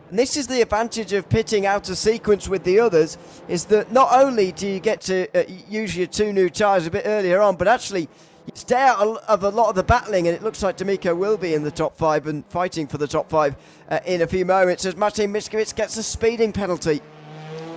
And this is the advantage of pitting out of sequence with the others, is that not only do you get to use your 2 new tyres a bit earlier on, but actually you stay out of a lot of the battling, and it looks like D'Amico will be in the top 5 and fighting for the top 5 in a few moments as Martin Mikiewicz gets a speeding penalty.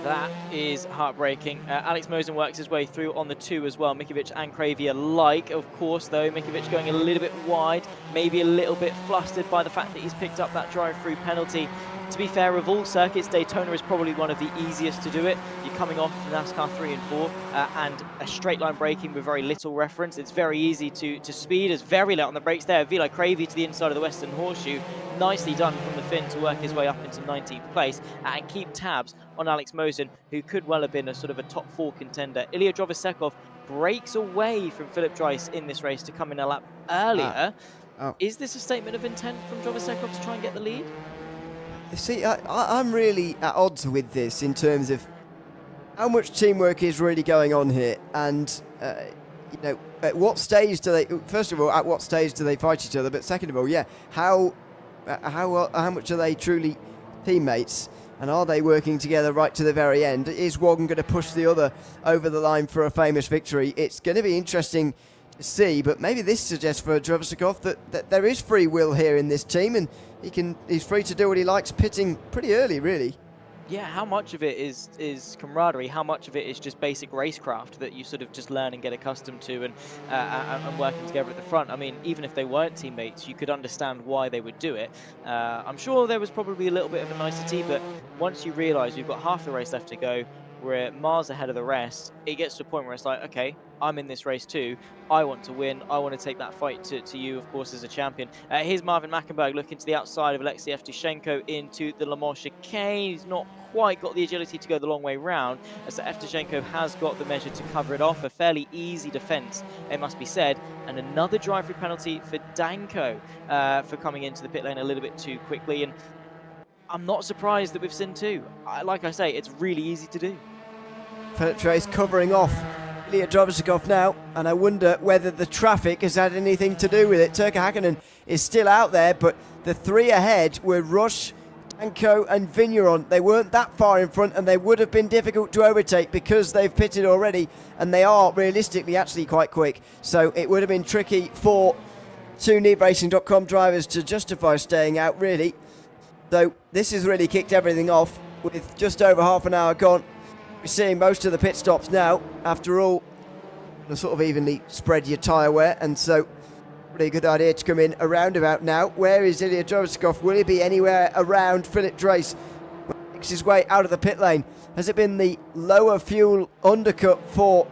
That is heartbreaking. Alex Mosen works his way through on the 2 as well. Mikiewicz and Cravey alike, of course, though. Mikiewicz going a little bit wide, maybe a little bit flustered by the fact that he's picked up that drive-through penalty. To be fair, of all circuits, Daytona is probably one of the easiest to do it. You're coming off NASCAR 3 and 4 and a straight line braking with very little reference. It's very easy to speed. It's very late on the brakes there. Villa Cravey to the inside of the Western Horseshoe. Nicely done from the Finn to work his way up into 19th place and keep tabs on Alex Mosen, who could well have been a sort of a top 4 contender. Ilya Drovosekov breaks away from Philip Dreiss in this race to come in a lap earlier. Is this a statement of intent from Drovosekov to try and get the lead? See, I'm really at odds with this in terms of how much teamwork is really going on here, and you know, at what stage do they? First of all, at what stage do they fight each other? But second of all, yeah, how much are they truly teammates, and are they working together right to the very end? Is one going to push the other over the line for a famous victory? It's going to be interesting to see, but maybe this suggests for Drovosekov that there is free will here in this team, and he's free to do what he likes, pitting pretty early, really. Yeah, how much of it is camaraderie? How much of it is just basic racecraft that you sort of just learn and get accustomed to, and working together at the front? I mean, even if they weren't teammates, you could understand why they would do it. I'm sure there was probably a little bit of a nicety, but once you realise we've got half the race left to go, we're miles ahead of the rest, it gets to a point where it's like, okay, I'm in this race too. I want to win. I want to take that fight to you, of course, as a champion. Here's Marvin Mackenberg looking to the outside of Alexei Evtushenko into the Le Mans chicane. He's not quite got the agility to go the long way round, as Evtushenko has got the measure to cover it off. A fairly easy defence, it must be said. And another drive-through penalty for Danko for coming into the pit lane a little bit too quickly. And I'm not surprised that we've seen 2. Like I say, it's really easy to do. Philip Dreiss covering off Ilya Drovosekov now, and I wonder whether the traffic has had anything to do with it. Turkka Hakkinen is still out there, but the 3 ahead were Rush, Danko and Vigneron. They weren't that far in front, and they would have been difficult to overtake because they've pitted already, and they are realistically actually quite quick. So it would have been tricky for 2 NeedRacing.com drivers to justify staying out, really. So this has really kicked everything off with just over half an hour gone. We're seeing most of the pit stops now. After all, to sort of evenly spread your tyre wear, and so pretty good idea to come in around about now. Where is Ilya Drovosekov? Will he be anywhere around Philip Dreiss when he makes his way out of the pit lane? Has it been the lower fuel overcut for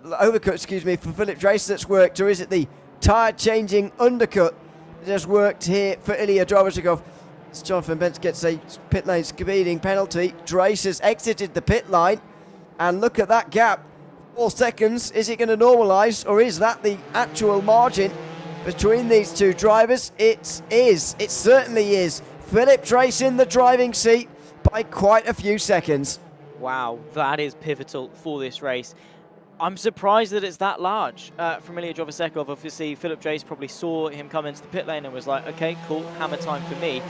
Philip Dreiss that's worked, or is it the tyre changing undercut that has worked here for Ilya Drovosekov? Jonathan Bentz gets a pit lane speeding penalty. Dreiss has exited the pit line, and look at that gap, 4 seconds. Is it going to normalise, or is that the actual margin between these 2 drivers? It is. It certainly is. Philip Dreiss in the driving seat by quite a few seconds. Wow, that is pivotal for this race. I'm surprised that it's that large from Ilya Jovasekov. Obviously, Philip Drace probably saw him come into the pit lane and was like, okay, cool, hammer time for me.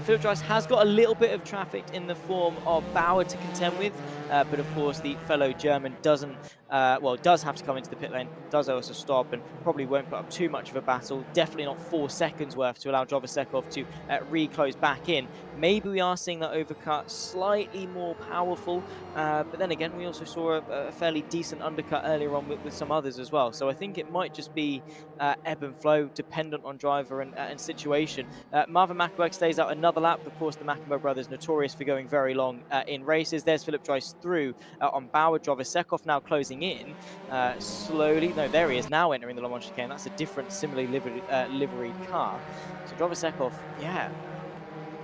Philip Drace has got a little bit of traffic in the form of Bauer to contend with, but of course the fellow German does have to come into the pit lane, does owe us a stop, and probably won't put up too much of a battle. Definitely not 4 seconds worth to allow Jovasekov to re-close back in. Maybe we are seeing that overcut slightly more powerful, but then again, we also saw a fairly decent undercut earlier on with some others as well. So I think it might just be ebb and flow, dependent on driver and situation. Marvin Mackenberg stays out another lap. Of course, the Mackenberg brothers notorious for going very long in races. There's Philip Drace through on Bauer. Jovasekov now closing in slowly. No, there he is now entering the Le Mans chicane. That's a different, similarly liveried car. So Jovasekov, yeah,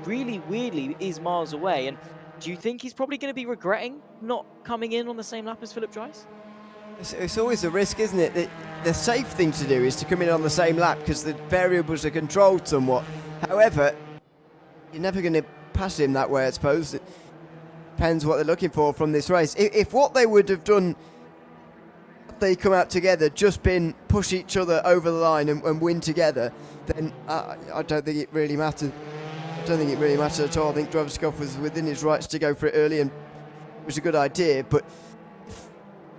really weirdly is miles away. And do you think he's probably going to be regretting not coming in on the same lap as Philip Drace? It's always a risk, isn't it? The safe thing to do is to come in on the same lap because the variables are controlled somewhat. However, you're never going to pass him that way, I suppose. It depends what they're looking for from this race. If what they would have done, they come out together, just been push each other over the line and win together, then I don't think it really mattered. I don't think it really mattered at all. I think Jovasekov was within his rights to go for it early, and it was a good idea, but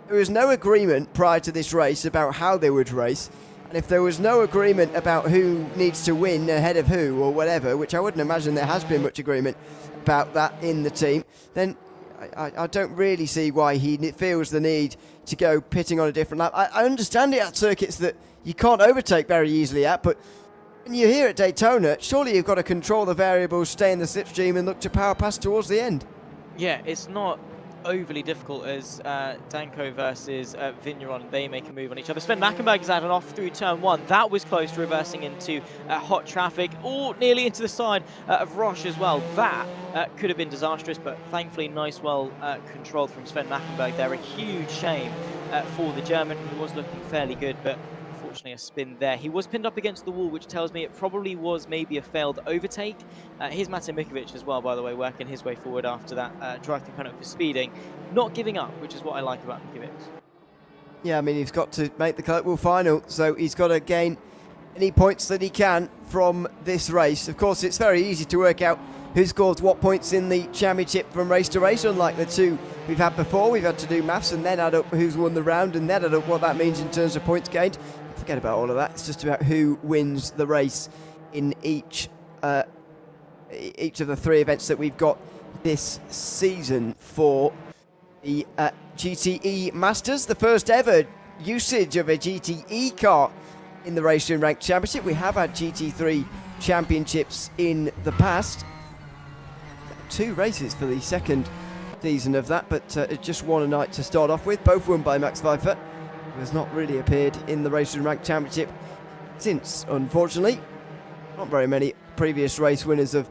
there was no agreement prior to this race about how they would race, and if there was no agreement about who needs to win ahead of who or whatever, which I wouldn't imagine there has been much agreement about that in the team, then I don't really see why he feels the need to go pitting on a different lap. I understand it at circuits that you can't overtake very easily at, but when you're here at Daytona, surely you've got to control the variables, stay in the slipstream and look to power pass towards the end. Yeah, it's not overly difficult as Danko versus Vigneron, they make a move on each other. Sven Mackenberg is added off through turn 1. That was close to reversing into hot traffic, or nearly into the side of Roche as well. That could have been disastrous, but thankfully nice, well controlled from Sven Mackenberg there. A huge shame for the German, who was looking fairly good, but unfortunately a spin there. He was pinned up against the wall, which tells me it probably was maybe a failed overtake. Here's Mate Mikovic as well, by the way, working his way forward after that drive through penalty for speeding. Not giving up, which is what I like about Mikovic. Yeah, I mean, he's got to make the collectible final, so he's got to gain any points that he can from this race. Of course, it's very easy to work out who scores what points in the championship from race to race, unlike the two we've had before. We've had to do maths and then add up who's won the round and then add up what that means in terms of points gained. Forget about all of that. It's just about who wins the race in each of the 3 events that we've got this season for the GTE Masters, the first ever usage of a GTE car in the RaceRoom Ranked Championship. We have had GT3 championships in the past. 2 races for the second season of that, but just one a night to start off with, both won by Max Pfeiffer, who has not really appeared in the RaceRoom Ranked Championship since, unfortunately. Not very many previous race winners of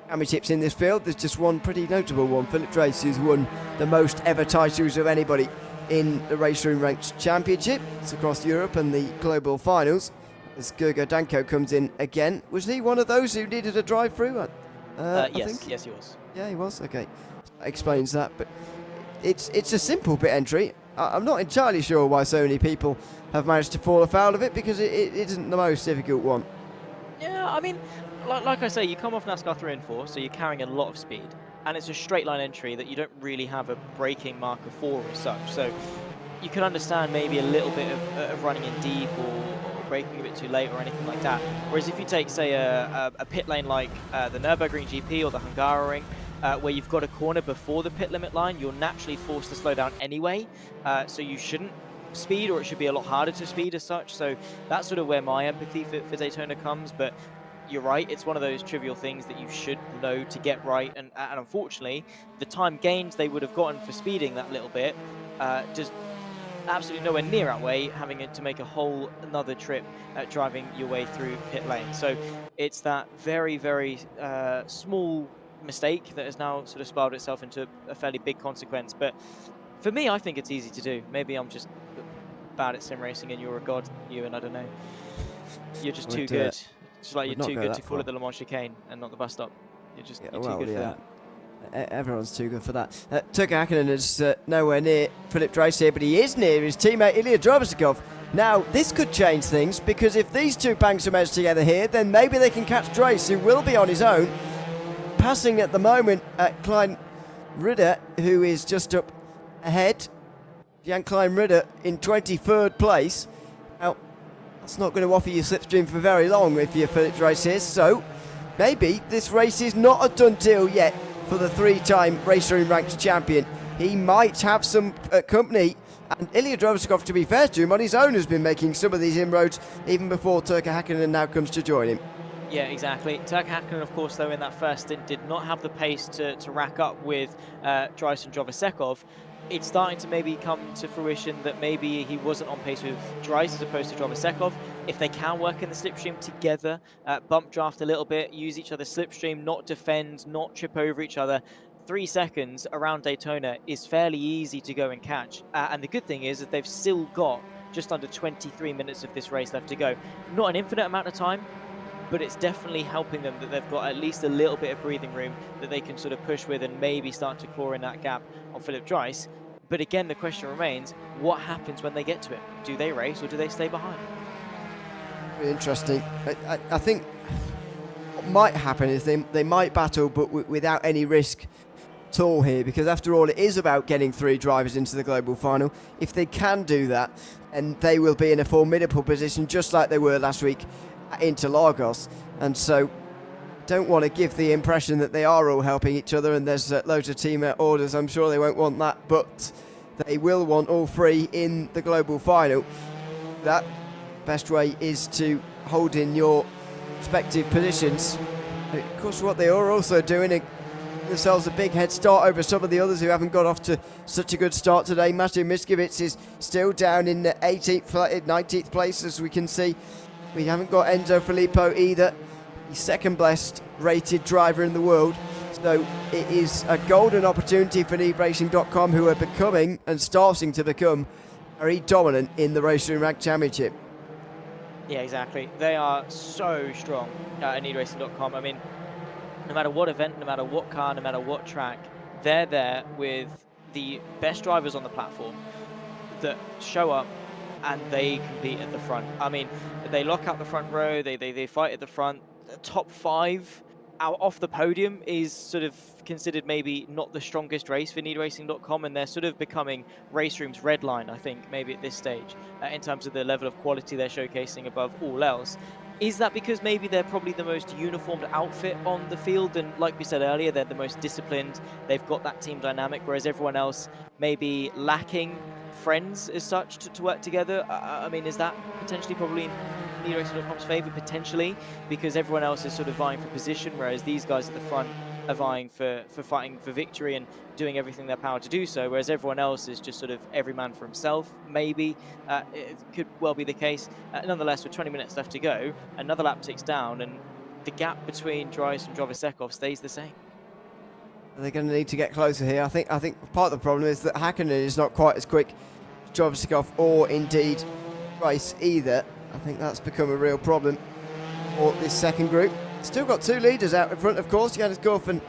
championships in this field. There's just one pretty notable one, Philip Drace, who's won the most ever titles of anybody in the RaceRoom Ranked Championship. It's across Europe and the global finals, as Gergo Danko comes in again. Was he one of those who needed a drive-through? Yes, he was. Yeah, he was. Okay, that explains that. But it's a simple pit entry. I'm not entirely sure why so many people have managed to fall afoul of it, because it isn't the most difficult one. Yeah, I mean, like I say, you come off NASCAR 3 and 4, so you're carrying a lot of speed, and it's a straight line entry that you don't really have a braking marker for as such. So you can understand maybe a little bit of running in deep or braking a bit too late or anything like that. Whereas if you take, say, a pit lane like the Nürburgring GP or the Hungaroring, where you've got a corner before the pit limit line, you're naturally forced to slow down anyway, so you shouldn't speed, or it should be a lot harder to speed as such. So that's sort of where my empathy for Daytona comes. But you're right, it's one of those trivial things that you should know to get right, and unfortunately the time gains they would have gotten for speeding that little bit just absolutely nowhere near outweigh having to make a whole another trip driving your way through pit lane. So it's that very, very small mistake that has now sort of spiraled itself into a fairly big consequence. But for me, I think it's easy to do. Maybe I'm just bad at sim racing and you're a god, and I don't know. You're just too good. Just like you're too good to call it the Le Mans chicane and not the bus stop. You're just too good for that. Everyone's too good for that. Turkey Hakkinen is nowhere near Philip Dreis here, but he is near his teammate Ilya Drobosikov. Now, this could change things, because if these two bang some heads together here, then maybe they can catch Dreis, who will be on his own. Passing at the moment at Klein Ritter, who is just up ahead. Jan Klein Ritter in 23rd place. Now, that's not going to offer you slipstream for very long if you're Philip Dreis here, so maybe this race is not a done deal yet for the three-time RaceRoom Ranks champion. He might have some company, and Ilya Drobosikov, to be fair to him, on his own has been making some of these inroads even before Turkey Hakkinen now comes to join him. Yeah, exactly. Turkey Hakkinen, of course, though, in that first stint did not have the pace to rack up with Dreis and Drobosikov. It's starting to maybe come to fruition that maybe he wasn't on pace with Dreis as opposed to Drobosikov. If they can work in the slipstream together, bump draft a little bit, use each other's slipstream, not defend, not trip over each other, 3 seconds around Daytona is fairly easy to go and catch. And the good thing is that they've still got just under 23 minutes of this race left to go. Not an infinite amount of time, but it's definitely helping them that they've got at least a little bit of breathing room that they can sort of push with and maybe start to claw in that gap on Philip Dreis. But again, the question remains, what happens when they get to it? Do they race or do they stay behind? Very interesting. I think what might happen is they might battle, but without any risk at all here, because after all, it is about getting 3 drivers into the global final. If they can do that, and they will be in a formidable position, just like they were last week at Interlagos. And so don't want to give the impression that they are all helping each other and there's loads of team orders. I'm sure they won't want that, but they will want all 3 in the global final. That best way is to hold in your respective positions. Of course, what they are also doing is themselves a big head start over some of the others who haven't got off to such a good start today. Matej Miskovic is still down in 18th, 19th place, as we can see. We haven't got Enzo Filippo either. He's second best rated driver in the world. So it is a golden opportunity for NeedRacing.com, who are becoming and starting to become very dominant in the RaceRoom Rank Championship. Yeah, exactly. They are so strong at NeedRacing.com. I mean, no matter what event, no matter what car, no matter what track, they're there with the best drivers on the platform that show up and they compete at the front. I mean, they lock out the front row, they fight at the front. The top 5 out off the podium is sort of considered maybe not the strongest race for NeedRacing.com, and they're sort of becoming RaceRoom's red line, I think, maybe at this stage, in terms of the level of quality they're showcasing above all else. Is that because maybe they're probably the most uniformed outfit on the field, and like we said earlier, they're the most disciplined, they've got that team dynamic, whereas everyone else maybe lacking friends as such to work together? I mean, is that potentially probably in NeedRacing.com's favour? Potentially, because everyone else is sort of vying for position, whereas these guys at the front are vying for fighting for victory and doing everything in their power to do so, whereas everyone else is just sort of every man for himself. Maybe it could well be the case. Nonetheless, with 20 minutes left to go, another lap ticks down and the gap between Dreis and Drobosikov stays the same. They're going to need to get closer here. I think part of the problem is that Hakkinen is not quite as quick as Drobosikov or indeed Dreis either. I think that's become a real problem for this second group. Still got 2 leaders out in front, of course. Johannes Goff and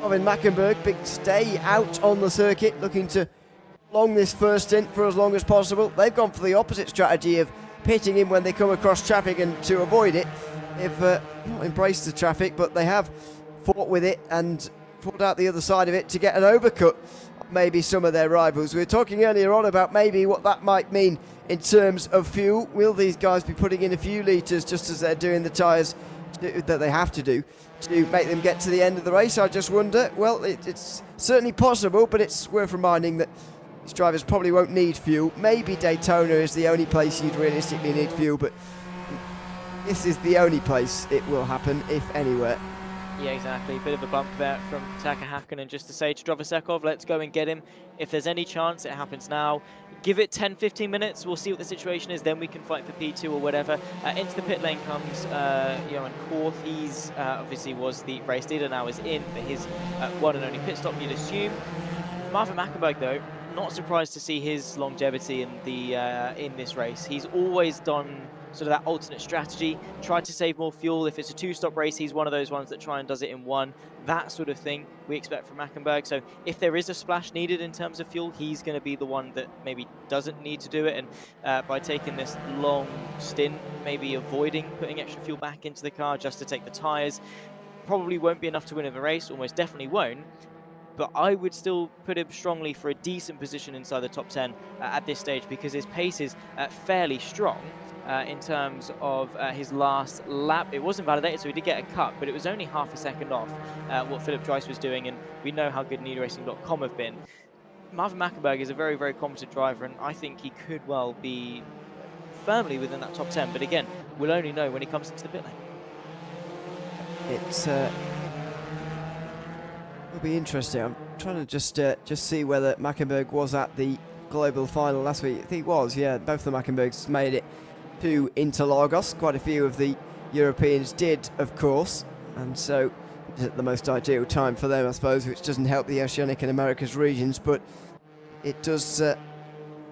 Robin Mackenberg. Big stay out on the circuit, looking to prolong this first stint for as long as possible. They've gone for the opposite strategy of pitting in when they come across traffic and to avoid it. They've not embraced the traffic, but they have fought with it and fought out the other side of it to get an overcut of maybe some of their rivals. We were talking earlier on about maybe what that might mean in terms of fuel. Will these guys be putting in a few litres just as they're doing the tyres that they have to do to make them get to the end of the race? I just wonder. Well, it's certainly possible, but it's worth reminding that these drivers probably won't need fuel. Maybe Daytona is the only place you'd realistically need fuel, but this is the only place it will happen, if anywhere. Yeah, exactly. Bit of a bump there from Turkey Hakkinen, just to say to Drobosikov, let's go and get him. If there's any chance, it happens now. Give it 10-15 minutes, we'll see what the situation is, then we can fight for P2 or whatever. Into the pit lane comes Johan Korth. He's obviously was the race leader, now is in for his one and only pit stop, you'd assume. Marvin Mackenberg, though, not surprised to see his longevity in the in this race. He's always done sort of that alternate strategy, try to save more fuel. If it's a two-stop race, he's one of those ones that try and does it in one. That sort of thing we expect from Mackenberg. So if there is a splash needed in terms of fuel, he's going to be the one that maybe doesn't need to do it. And by taking this long stint, maybe avoiding putting extra fuel back into the car just to take the tyres, probably won't be enough to win in the race, almost definitely won't. But I would still put him strongly for a decent position inside the top 10 at this stage, because his pace is fairly strong in terms of his last lap. It wasn't validated, so he did get a cut, but it was only half a second off what Philip Dreiss was doing, and we know how good NeedRacing.com have been. Marvin Mackenberg is a very, very competent driver, and I think he could well be firmly within that top 10, but again, we'll only know when he comes into the pit lane. It's it'll be interesting. I'm trying to just see whether Mackenberg was at the global final last week. I think he was, yeah. Both the Mackenbergs made it to Interlagos. Quite a few of the Europeans did, of course, and so it's at the most ideal time for them, I suppose, which doesn't help the Oceanic and Americas regions, but it does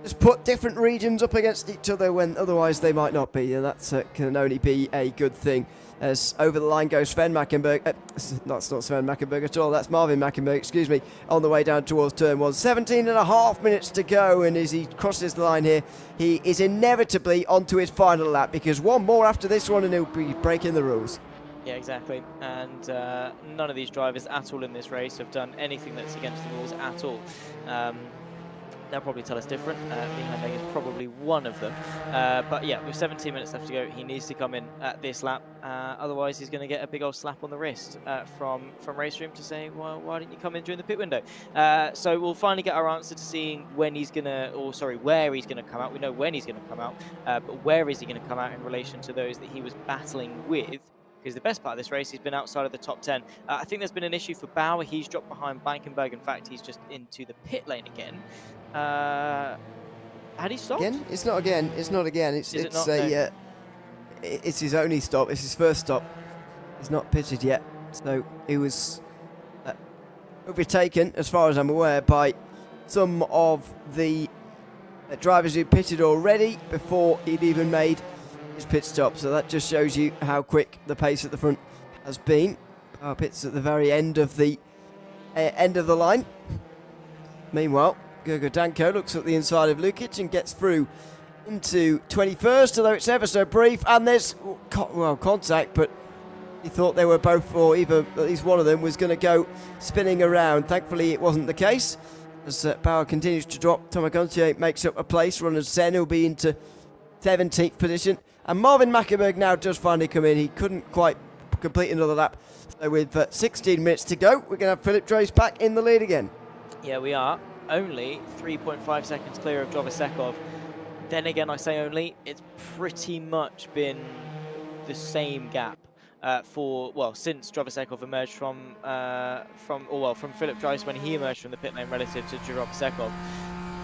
just put different regions up against each other when otherwise they might not be, and that can only be a good thing. As over the line goes Sven Mackenberg, that's not Sven Mackenberg at all, that's Marvin Mackenberg, excuse me, on the way down towards turn 1. 17.5 minutes to go, and as he crosses the line here, he is inevitably onto his final lap, because one more after this one and he'll be breaking the rules. Yeah, exactly, and none of these drivers at all in this race have done anything that's against the rules at all. They'll probably tell us different. Michael Meg is probably one of them. But yeah, with 17 minutes left to go, he needs to come in at this lap. Otherwise, he's going to get a big old slap on the wrist from RaceRoom to say, well, why didn't you come in during the pit window? So we'll finally get our answer to seeing when he's going to, or sorry, where he's going to come out. We know when he's going to come out, but where is he going to come out in relation to those that he was battling with? Because the best part of this race, he's been outside of the top 10. I think there's been an issue for Bauer. He's dropped behind Blankenberg. In fact, he's just into the pit lane again. Had he stopped? Again? It's not again. It's not again. It's his only stop. It's his first stop. He's not pitted yet. So he was overtaken, as far as I'm aware, by some of the drivers who pitted already before he'd even made his pit stop. So that just shows you how quick the pace at the front has been. Power pits at the very end of the line. Meanwhile, Gergo Danko looks at the inside of Lukic and gets through into 21st, although it's ever so brief, and there's contact, but he thought they were both, or either at least one of them was going to go spinning around. Thankfully it wasn't the case, as Bauer continues to drop. Thomas Gontier makes up a place. Runners Sen will be into 17th position, and Marvin Mackenberg now does finally come in. He couldn't quite complete another lap, so with 16 minutes to go, we're going to have Philip Dreiss back in the lead again. Yeah, we are. Only 3.5 seconds clear of Drovosekov. Then again, I say only, it's pretty much been the same gap since Drovosekov emerged from Philip Dreiss when he emerged from the pit lane relative to Drovosekov.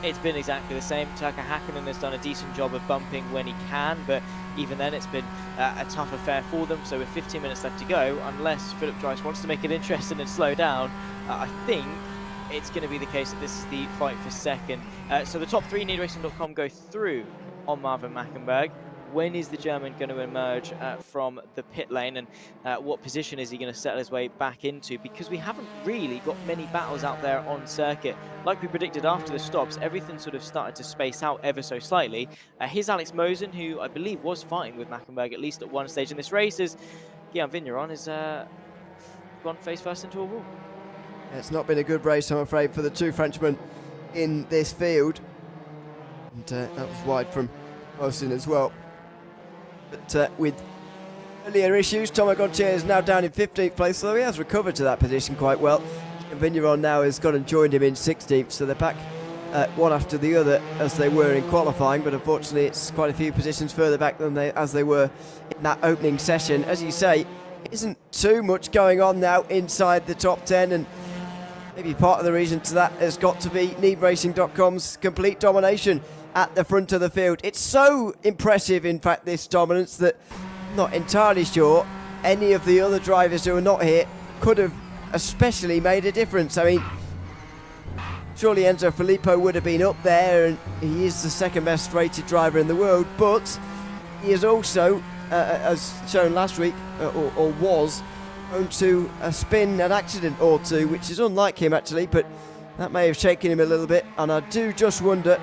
It's been exactly the same. Turka Hakkinen has done a decent job of bumping when he can, but even then it's been a tough affair for them. So with 15 minutes left to go, unless Philip Dreiss wants to make it interesting and slow down, I think it's going to be the case that this is the fight for second. So the top three, NeedRacing.com, go through on Marvin Mackenberg. When is the German going to emerge from the pit lane, and what position is he going to settle his way back into? Because we haven't really got many battles out there on circuit. Like we predicted after the stops, everything sort of started to space out ever so slightly. Here's Alex Mosen, who I believe was fighting with Mackenberg at least at one stage in this race, as Guillaume Vigneron has gone face first into a wall. It's not been a good race, I'm afraid, for the two Frenchmen in this field. And that was wide from Mosen as well. But with earlier issues, Thomas Gontier is now down in 15th place, although he has recovered to that position quite well. And Vigneron now has gone and joined him in 16th, so they're back one after the other as they were in qualifying, but unfortunately it's quite a few positions further back than as they were in that opening session. As you say, isn't too much going on now inside the top 10, and maybe part of the reason to that has got to be NeedRacing.com's complete domination at the front of the field. It's so impressive, in fact, this dominance, that I'm not entirely sure any of the other drivers who are not here could have especially made a difference. I mean, surely Enzo Filippo would have been up there, and he is the second best rated driver in the world, but he is also, as shown last week, or was, prone to a spin, an accident or two, which is unlike him actually, but that may have shaken him a little bit, and I do just wonder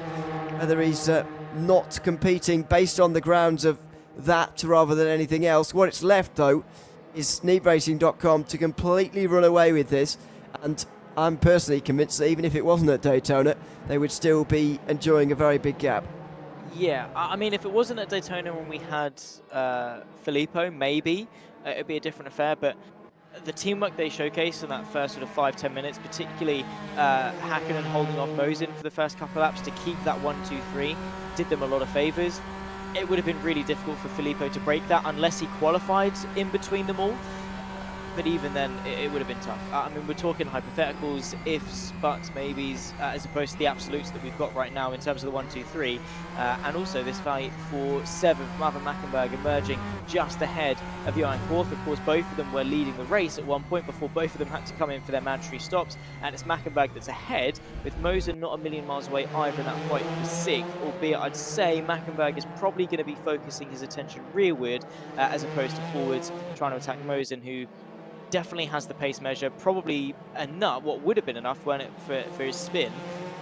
whether he's not competing based on the grounds of that rather than anything else. What it's left though is sneakracing.com to completely run away with this, and I'm personally convinced that even if it wasn't at Daytona, they would still be enjoying a very big gap. Yeah, I mean, if it wasn't at Daytona when we had Filippo, maybe it'd be a different affair, but the teamwork they showcased in that first sort of 5-10 minutes, particularly Hakkinen holding off Mosin for the first couple of laps to keep that 1-2-3, did them a lot of favours. It would have been really difficult for Filippo to break that unless he qualified in between them all. But even then, it would have been tough. I mean, we're talking hypotheticals, ifs, buts, maybes, as opposed to the absolutes that we've got right now in terms of the 1-2-3. And also this fight for 7th, Marvin Mackenberg emerging just ahead of Johan Korth. Of course, both of them were leading the race at one point before both of them had to come in for their mandatory stops. And it's Mackenberg that's ahead, with Mosin not a million miles away either in that fight for 6th, albeit I'd say Mackenberg is probably going to be focusing his attention rearward as opposed to forwards, trying to attack Mosin, who definitely has the pace measure, probably enough, what would have been enough when for his spin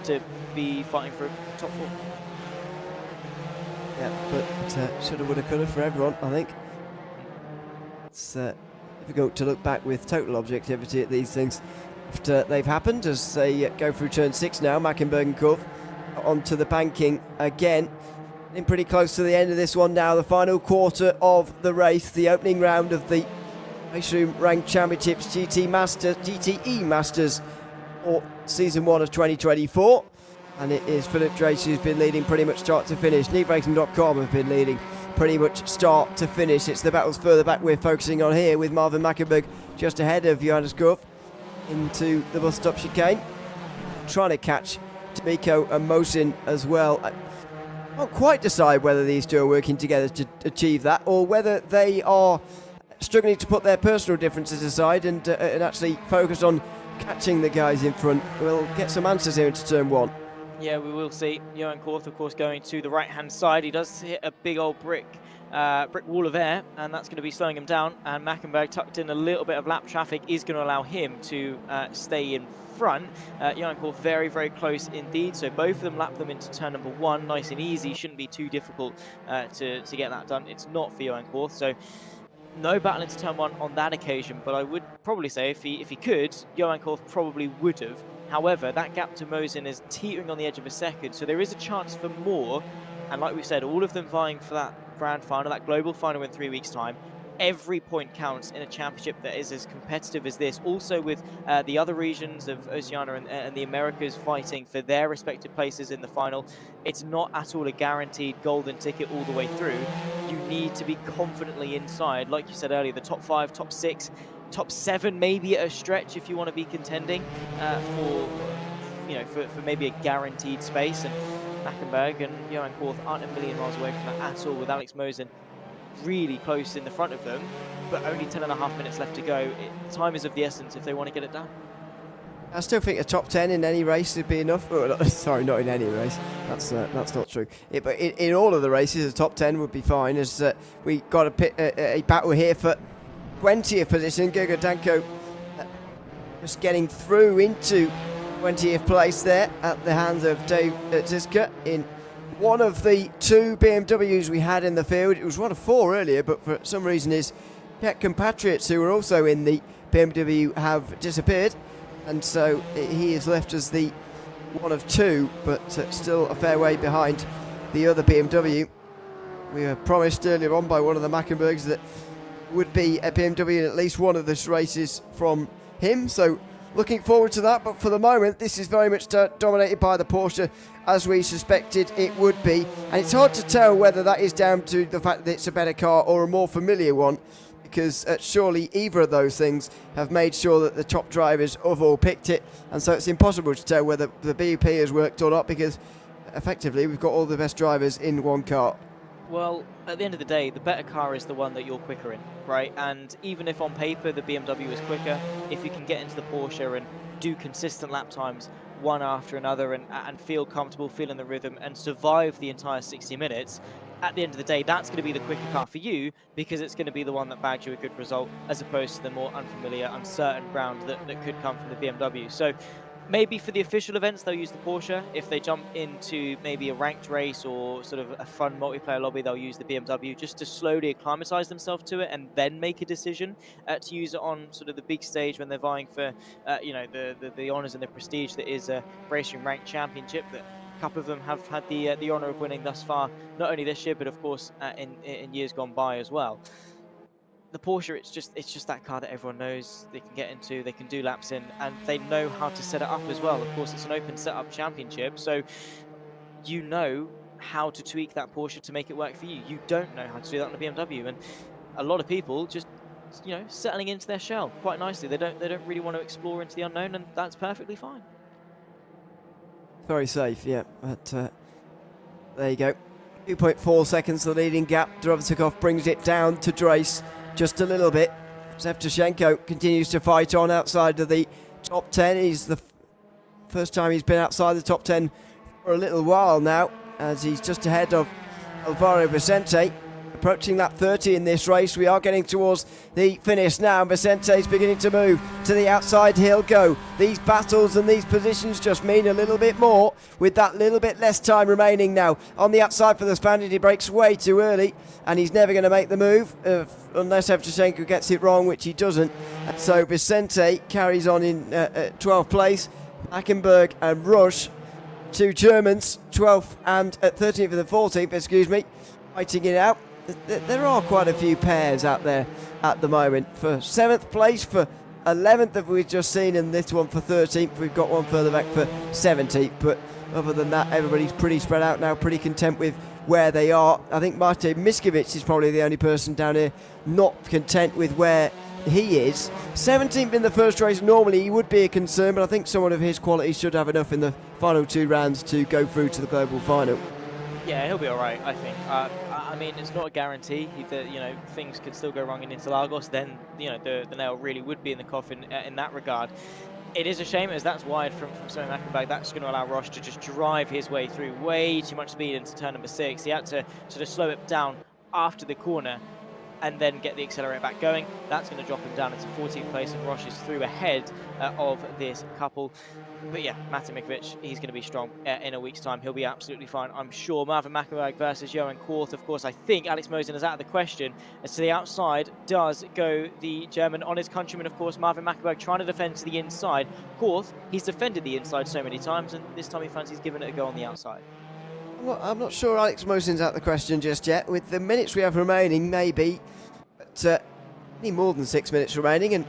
to be fighting for a top 4. Yeah, but shoulda, woulda, coulda for everyone, I think. It's difficult to look back with total objectivity at these things after they've happened, as they go through turn 6 now. Mackenberg and Korth onto the banking again. In pretty close to the end of this one now, the final quarter of the race, the opening round of the RaceRoom Ranked Championships GTE Masters for Season 1 of 2024. And it is Philip Drace who's been leading pretty much start to finish. Sneakracing.com have been leading pretty much start to finish. It's the battles further back we're focusing on here, with Marvin Mackenberg just ahead of Johannes Korth into the bus stop chicane, trying to catch Tomiko and Mosin as well. I can't quite decide whether these two are working together to achieve that, or whether they are struggling to put their personal differences aside and actually focus on catching the guys in front. We'll get some answers here into turn 1. Yeah, we will see. Johan Korth, of course, going to the right-hand side. He does hit a big old brick wall of air, and that's going to be slowing him down. And Mackenberg, tucked in a little bit of lap traffic, is going to allow him to stay in front. Johan Korth very, very close indeed. So both of them lap them into turn number 1, nice and easy. Shouldn't be too difficult to get that done. It's not for Johan Korth. So no battle into turn 1 on that occasion, but I would probably say if he could, Johan Korth probably would have. However, that gap to Mosin is teetering on the edge of a second, so there is a chance for more. And like we said, all of them vying for that grand final, that global final in 3 weeks' time. Every point counts in a championship that is as competitive as this. Also with the other regions of Oceania and the Americas fighting for their respective places in the final, it's not at all a guaranteed golden ticket all the way through. You need to be confidently inside, like you said earlier, the top 5, top 6, top 7 maybe at a stretch if you want to be contending for maybe a guaranteed space. And Mackenberg and Johan Korth aren't a million miles away from that at all, with Alex Mosin really close in the front of them, but only 10.5 minutes left to go. Time is of the essence if they want to get it done. I still think a top 10 in any race would be enough. Oh, sorry, not in any race. That's not true. But in all of the races, a top 10 would be fine. As we got a battle here for 20th position. Gergo Danko just getting through into 20th place there at the hands of Dave Ziska in one of the 2 BMWs we had in the field. It was one of 4 earlier, but for some reason his Czech compatriots who were also in the BMW have disappeared, and so he is left as the one of 2, but still a fair way behind the other BMW. We were promised earlier on by one of the Mackenbergs that would be a BMW in at least one of the races from him, so looking forward to that. But for the moment, this is very much dominated by the Porsche, as we suspected it would be. And it's hard to tell whether that is down to the fact that it's a better car or a more familiar one, because surely either of those things have made sure that the top drivers have all picked it. And so it's impossible to tell whether the BUP has worked or not, because effectively we've got all the best drivers in one car. Well, at the end of the day, the better car is the one that you're quicker in, right? And even if on paper the BMW is quicker, if you can get into the Porsche and do consistent lap times one after another and feel comfortable, feel in the rhythm and survive the entire 60 minutes, at the end of the day, that's going to be the quicker car for you because it's going to be the one that bags you a good result as opposed to the more unfamiliar, uncertain ground that could come from the BMW. So maybe for the official events, they'll use the Porsche. If they jump into maybe a ranked race or sort of a fun multiplayer lobby, they'll use the BMW just to slowly acclimatize themselves to it and then make a decision to use it on sort of the big stage when they're vying for, you know, the honors and the prestige that is a RaceRoom Ranked Championship that a couple of them have had the honor of winning thus far, not only this year, but of course in years gone by as well. The Porsche, it's just that car that everyone knows they can get into, they can do laps in, and they know how to set it up as well. Of course, it's an open setup championship, so you know how to tweak that Porsche to make it work for you. You don't know how to do that on the BMW, and a lot of people just, you know, settling into their shell quite nicely. They don't really want to explore into the unknown, and that's perfectly fine. Very safe, yeah. But there you go. 2.4 seconds the leading gap. Drovzakov brings it down to Drace just a little bit. Shevchenko continues to fight on outside of the top 10. He's the first time he's been outside the top 10 for a little while now, as he's just ahead of Alvaro Vicente. Approaching lap 30 in this race. We are getting towards the finish now. Vicente's beginning to move to the outside. He'll go. These battles and these positions just mean a little bit more with that little bit less time remaining now. On the outside for the Spaniard, he breaks way too early and he's never going to make the move unless Shevchenko gets it wrong, which he doesn't. And so Vicente carries on in 12th place. Hackenberg and Rush, two Germans, 12th and 13th and 14th, excuse me, fighting it out. There are quite a few pairs out there at the moment. For 7th place, for 11th that we've just seen, and this one for 13th. We've got one further back for 17th. But other than that, everybody's pretty spread out now, pretty content with where they are. I think Mate Miskovic is probably the only person down here not content with where he is. 17th in the first race, normally he would be a concern, but I think someone of his quality should have enough in the final two rounds to go through to the global final. Yeah, he'll be all right, I think. I mean, it's not a guarantee that, you know, things could still go wrong in Interlagos. Then, you know, the nail really would be in the coffin in that regard. It is a shame, as that's wide from Simon Mackenberg. That's going to allow Roche to just drive his way through way too much speed into turn number 6. He had to sort of slow it down after the corner and then get the accelerator back going. That's going to drop him down into 14th place, and Roche is through ahead of this couple. But yeah, Mate Mikovic, he's going to be strong in a week's time. He'll be absolutely fine, I'm sure. Marvin Mackenberg versus Johan Korth. Of course, I think Alex Mosen is out of the question. As to the outside does go the German on his countryman, of course. Marvin Mackenberg trying to defend to the inside. Korth, he's defended the inside so many times, and this time he fancies giving it a go on the outside. I'm not sure Alex Mosen's out of the question just yet. With the minutes we have remaining, maybe. But need more than 6 minutes remaining, and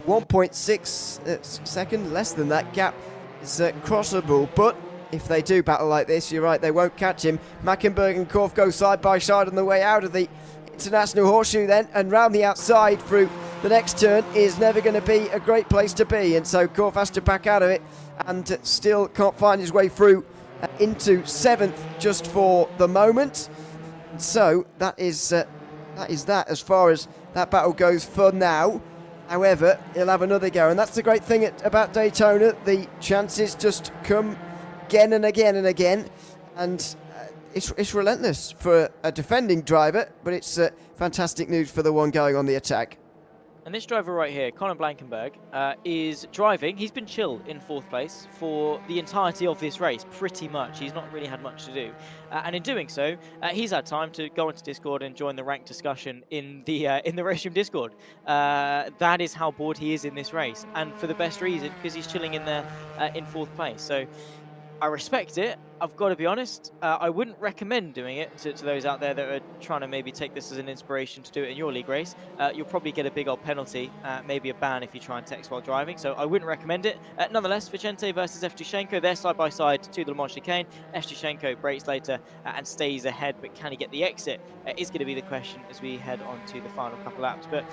1.6 second less than that gap is crossable. But if they do battle like this, you're right, they won't catch him. Mackenberg and Korf go side by side on the way out of the International Horseshoe then, and round the outside through the next turn is never going to be a great place to be, and so Korf has to back out of it and still can't find his way through into 7th just for the moment. So that is that as far as that battle goes for now. However, he'll have another go, and that's the great thing about Daytona. The chances just come again and again and again, and it's relentless for a defending driver, but it's fantastic news for the one going on the attack. And this driver right here, Colin Blankenberg, is driving. He's been chill in 4th place for the entirety of this race, pretty much. He's not really had much to do. And in doing so, he's had time to go into Discord and join the ranked discussion in the RaceRoom Discord. That is how bored he is in this race, and for the best reason, because he's chilling in there in 4th place. So I respect it. I've got to be honest. I wouldn't recommend doing it to those out there that are trying to maybe take this as an inspiration to do it in your league race. You'll probably get a big old penalty, maybe a ban if you try and text while driving. So I wouldn't recommend it. Nonetheless, Vicente versus Evtushenko, they're side by side to the Le Mans chicane. Evtushenko breaks later and stays ahead, but can he get the exit? Is going to be the question as we head on to the final couple laps. But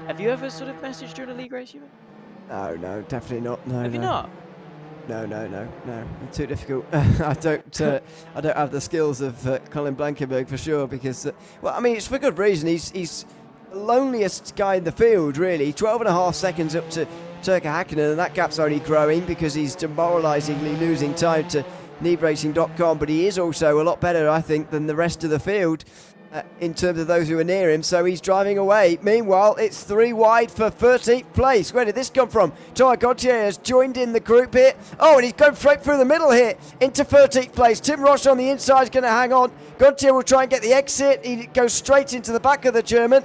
have you ever sort of messaged during a league race, Ewan? No, definitely not. No, have you not? Too difficult. I don't have the skills of Colin Blankenberg for sure, because well, I mean, it's for good reason. He's the loneliest guy in the field, really. 12.5 seconds up to Turkka Häkkinen, and that gap's only growing because he's demoralisingly losing time to needracing.com. But he is also a lot better, I think, than the rest of the field in terms of those who are near him, so he's driving away. Meanwhile, it's 3 wide for 13th place. Where did this come from? Thomas Gauthier has joined in the group here. Oh, and he's going straight through the middle here into 13th place. Tim Roche on the inside is going to hang on. Gauthier will try and get the exit. He goes straight into the back of the German.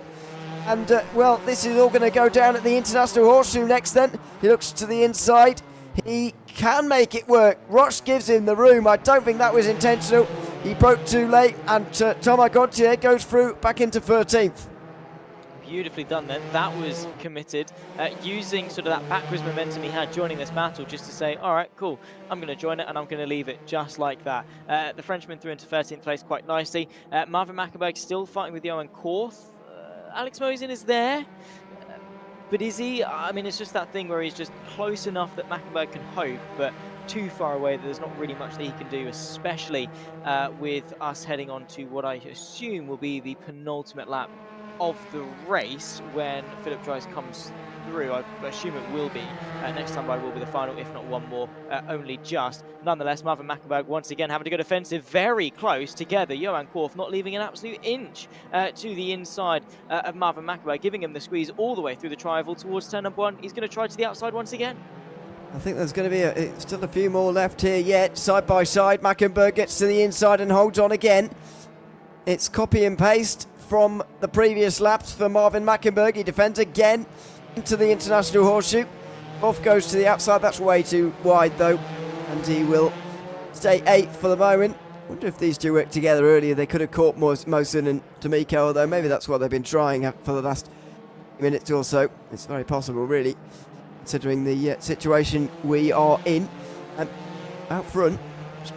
And, well, this is all going to go down at the International Horseshoe next then. He looks to the inside. He can make it work. Roche gives him the room. I don't think that was intentional. He broke too late, and Thomas Gauthier goes through back into 13th. Beautifully done then. That was committed, using sort of that backwards momentum he had joining this battle, just to say, all right, cool, I'm going to join it and I'm going to leave it just like that. The Frenchman threw into 13th place quite nicely. Marvin Mackenberg still fighting with Johan Korth. Alex Mosen is there. But is he? I mean, it's just that thing where he's just close enough that Mackenberg can hope, but too far away that there's not really much that he can do, especially with us heading on to what I assume will be the penultimate lap of the race when Philip Dries comes through. I assume it will be. Next time by will be the final, if not one more, only just. Nonetheless, Marvin Mackenberg once again having to go defensive, very close together. Johan Korth not leaving an absolute inch to the inside of Marvin Mackenberg, giving him the squeeze all the way through the tri-oval towards turn number 1. He's going to try to the outside once again. I think there's going to be still a few more left here yet. Side by side, Mackenberg gets to the inside and holds on again. It's copy and paste from the previous laps for Marvin Mackenberg. He defends again into the International Horseshoe. Off goes to the outside. That's way too wide though, and he will stay 8th for the moment. Wonder if these two worked together earlier. They could have caught Mosen and D'Amico, although maybe that's what they've been trying for the last minutes or so. It's very possible, really, considering the situation we are in. Out front,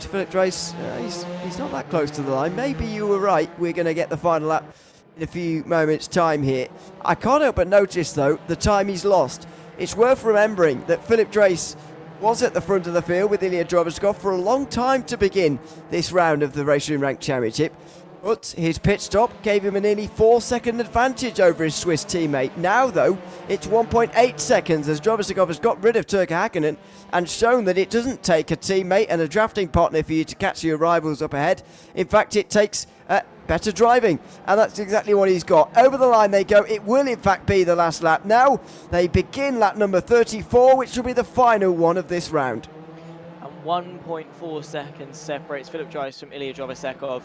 Philip Dries, he's not that close to the line. Maybe you were right. We're going to get the final lap in a few moments' time here. I can't help but notice, though, the time he's lost. It's worth remembering that Philip Dries was at the front of the field with Ilya Drobyshkov for a long time to begin this round of the RaceRoom Ranked Championship. But his pit stop gave him a nearly 4-second advantage over his Swiss teammate. Now, though, it's 1.8 seconds as Drobyshkov has got rid of Turkka Häkkinen and shown that it doesn't take a teammate and a drafting partner for you to catch your rivals up ahead. In fact, it takes better driving, and that's exactly what he's got. Over the line they go. It will, in fact, be the last lap. Now, they begin lap number 34, which will be the final one of this round. And 1.4 seconds separates Philip Dries from Ilya Drobyshkov.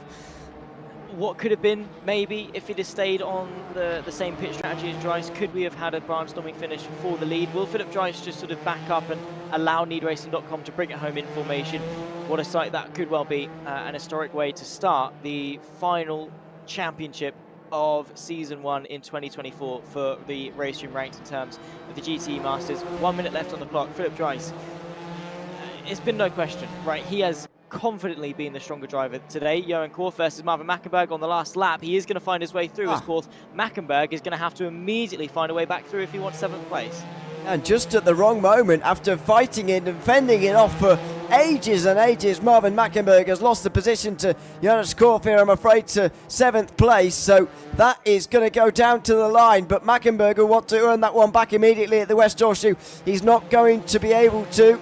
What could have been, maybe, if he'd have stayed on the same pit strategy as Dries, could we have had a barnstorming finish for the lead? Will Philip Dries just sort of back up and allow needracing.com to bring it home in formation? What a sight that could well be, an historic way to start the final championship of Season 1 in 2024 for the RaceRoom Ranked in terms of the GTE Masters. 1 minute left on the clock. Philip Dries, it's been no question, right? He has confidently been the stronger driver today. Johan Korth versus Marvin Mackenberg on the last lap. He is going to find his way through as Korth. Mackenberg is going to have to immediately find a way back through if he wants 7th place. And just at the wrong moment, after fighting it and fending it off for ages and ages, Marvin Mackenberg has lost the position to Jonas Korth here, I'm afraid, to 7th place. So that is going to go down to the line. But Mackenberg will want to earn that one back immediately at the West Horseshoe. He's not going to be able to.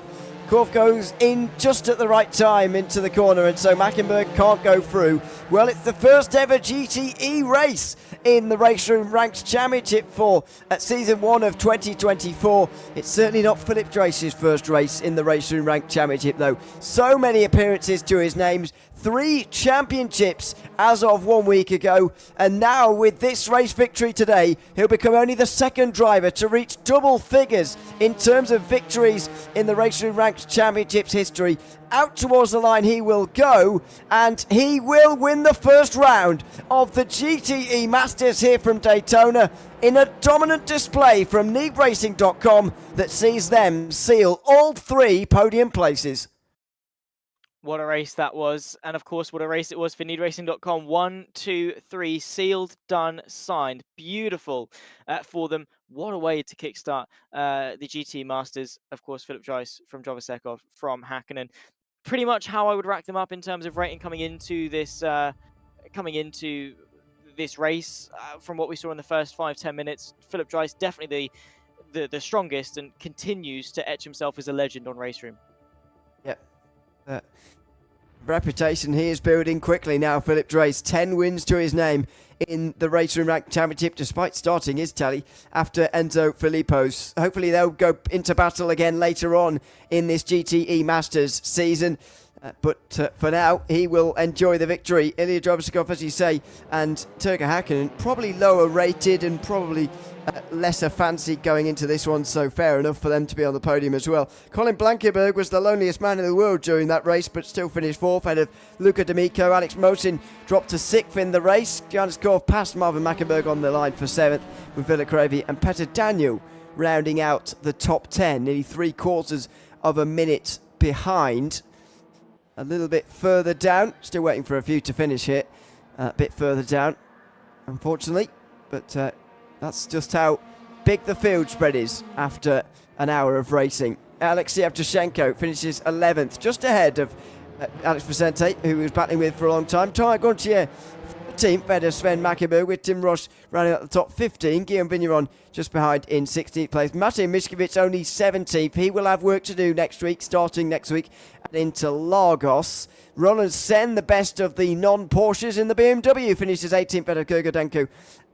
Korth goes in just at the right time into the corner, and so Mackenberg can't go through. Well, it's the first ever GTE race in the RaceRoom Ranked Championship for Season 1 of 2024. It's certainly not Philip Dries' first race in the RaceRoom Ranked Championship, though. So many appearances to his names. 3 championships as of 1 week ago, and now with this race victory today, he'll become only the 2nd driver to reach double figures in terms of victories in the RaceRoom Ranked Championships history. Out towards the line he will go, and he will win the first round of the GTE Masters here from Daytona in a dominant display from needracing.com that sees them seal all 3 podium places. What a race that was. And of course, what a race it was for needracing.com. 1, 2, 3, sealed, done, signed. Beautiful for them. What a way to kickstart the GTE Masters. Of course, Philip Dreiss from Jovasekov from Hakkinen. Pretty much how I would rack them up in terms of rating coming into this race. From what we saw in the first 5-10 minutes, Philip Dreiss definitely the strongest and continues to etch himself as a legend on RaceRoom. Yep. Reputation he is building quickly now. Philip Dreiss, 10 wins to his name in the RaceRoom Ranked Championship, despite starting his tally after Enzo Filippo's. Hopefully they'll go into battle again later on in this GTE Masters season. But for now, he will enjoy the victory. Ilya Drobnikov, as you say, and Turkka Hakkinen, probably lower rated and probably lesser fancied going into this one, so fair enough for them to be on the podium as well. Colin Blankenberg was the loneliest man in the world during that race, but still finished 4th ahead of Luca D'Amico. Alex Mosin dropped to 6th in the race. Giannis Korf passed Marvin Mackenberg on the line for 7th, with Villa Kravi and Petter Daniel rounding out the top 10, nearly 3/4 of a minute behind. A little bit further down, still waiting for a few to finish here, a bit further down, unfortunately, but that's just how big the field spread is after an hour of racing. Alexei Yevtushenko finishes 11th, just ahead of Alex Vicente, who he was battling with for a long time. Thomas Gontier, 14th, better Sven Mackenberg, with Tim Ross rounding out the top 15. Guillaume Vigneron just behind in 16th place. Matej Miskovic only 17th. He will have work to do next week, starting next week and into Lagos. Roland Sen, the best of the non-Porsches in the BMW, finishes 18th, better Kurgodenko.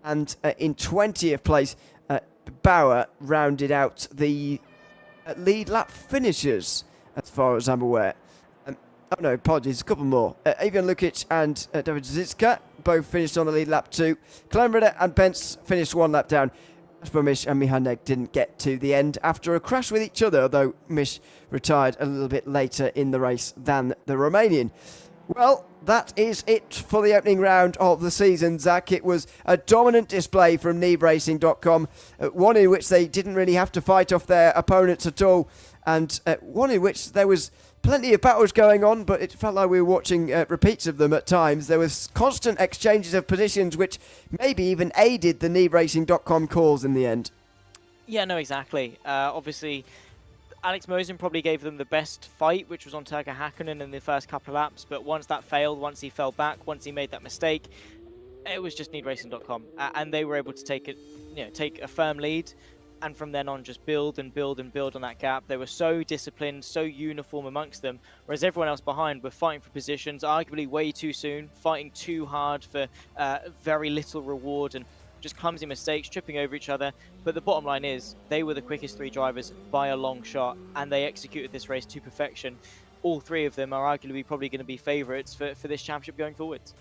And in 20th place, Bauer rounded out the lead lap finishers, as far as I'm aware. Oh no, apologies, a couple more. Ivan Lukic and David Zizka both finished on the lead lap 2. Kleinritter and Pence finished 1 lap down. Asper Mish and Mihanek didn't get to the end after a crash with each other, although Mish retired a little bit later in the race than the Romanian. Well, that is it for the opening round of the season, Zach. It was a dominant display from needracing.com, one in which they didn't really have to fight off their opponents at all, and one in which there was plenty of battles going on, but it felt like we were watching repeats of them at times. There was constant exchanges of positions, which maybe even aided the needracing.com calls in the end. Yeah, no, exactly. Obviously, Alex Mosin probably gave them the best fight, which was on Turkka Hakkinen in the first couple of laps, but once that failed, once he fell back, once he made that mistake, it was just needracing.com, and they were able to take a firm lead, and from then on just build and build and build on that gap. They were so disciplined, so uniform amongst them, whereas everyone else behind were fighting for positions, arguably way too soon, fighting too hard for very little reward, and just clumsy mistakes, tripping over each other. But the bottom line is, they were the quickest 3 drivers by a long shot, and they executed this race to perfection. All 3 of them are arguably probably going to be favourites for this championship going forwards.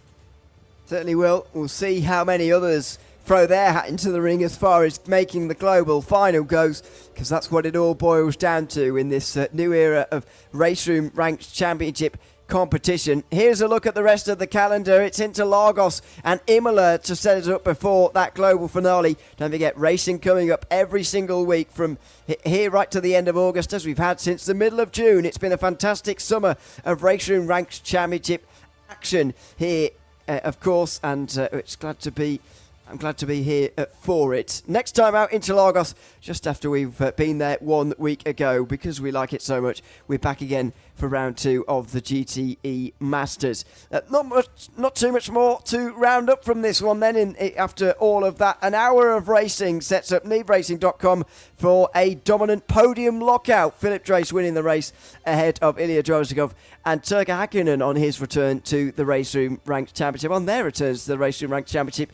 Certainly will. We'll see how many others throw their hat into the ring as far as making the global final goes, because that's what it all boils down to in this new era of RaceRoom Ranked Championship competition. Here's a look at the rest of the calendar. It's into Lagos and Imola to set us up before that global finale. Don't forget, racing coming up every single week from here right to the end of August, as we've had since the middle of June. It's been a fantastic summer of RaceRoom Ranked Championship action here, of course, and I'm glad to be here for it. Next time out into Lagos, just after we've been there 1 week ago, because we like it so much, we're back again for round 2 of the GTE Masters. Not too much more to round up from this one then. After all of that, an hour of racing sets up needracing.com for a dominant podium lockout. Philip Dreiss winning the race ahead of Ilya Drozhikov and Turkka Hakkinen on his return to the RaceRoom Ranked Championship, on their returns to the RaceRoom Ranked Championship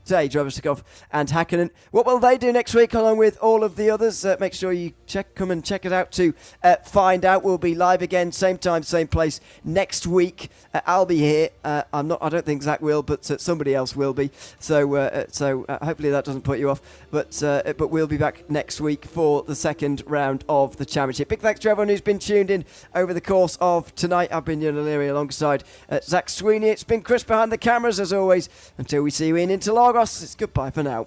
today, Drobnikov and Hakkinen. What will they do next week along with all of the others? Make sure you come and check it out to find out. We'll be live again, same time, same place next week. I'll be here. I don't think Zach will, but somebody else will be. So hopefully that doesn't put you off. But we'll be back next week for the second round of the championship. Big thanks to everyone who's been tuned in over the course of tonight. I've been Ian O'Leary alongside Zach Sweeney. It's been Chris behind the cameras as always. Until we see you into Lagos, it's goodbye for now.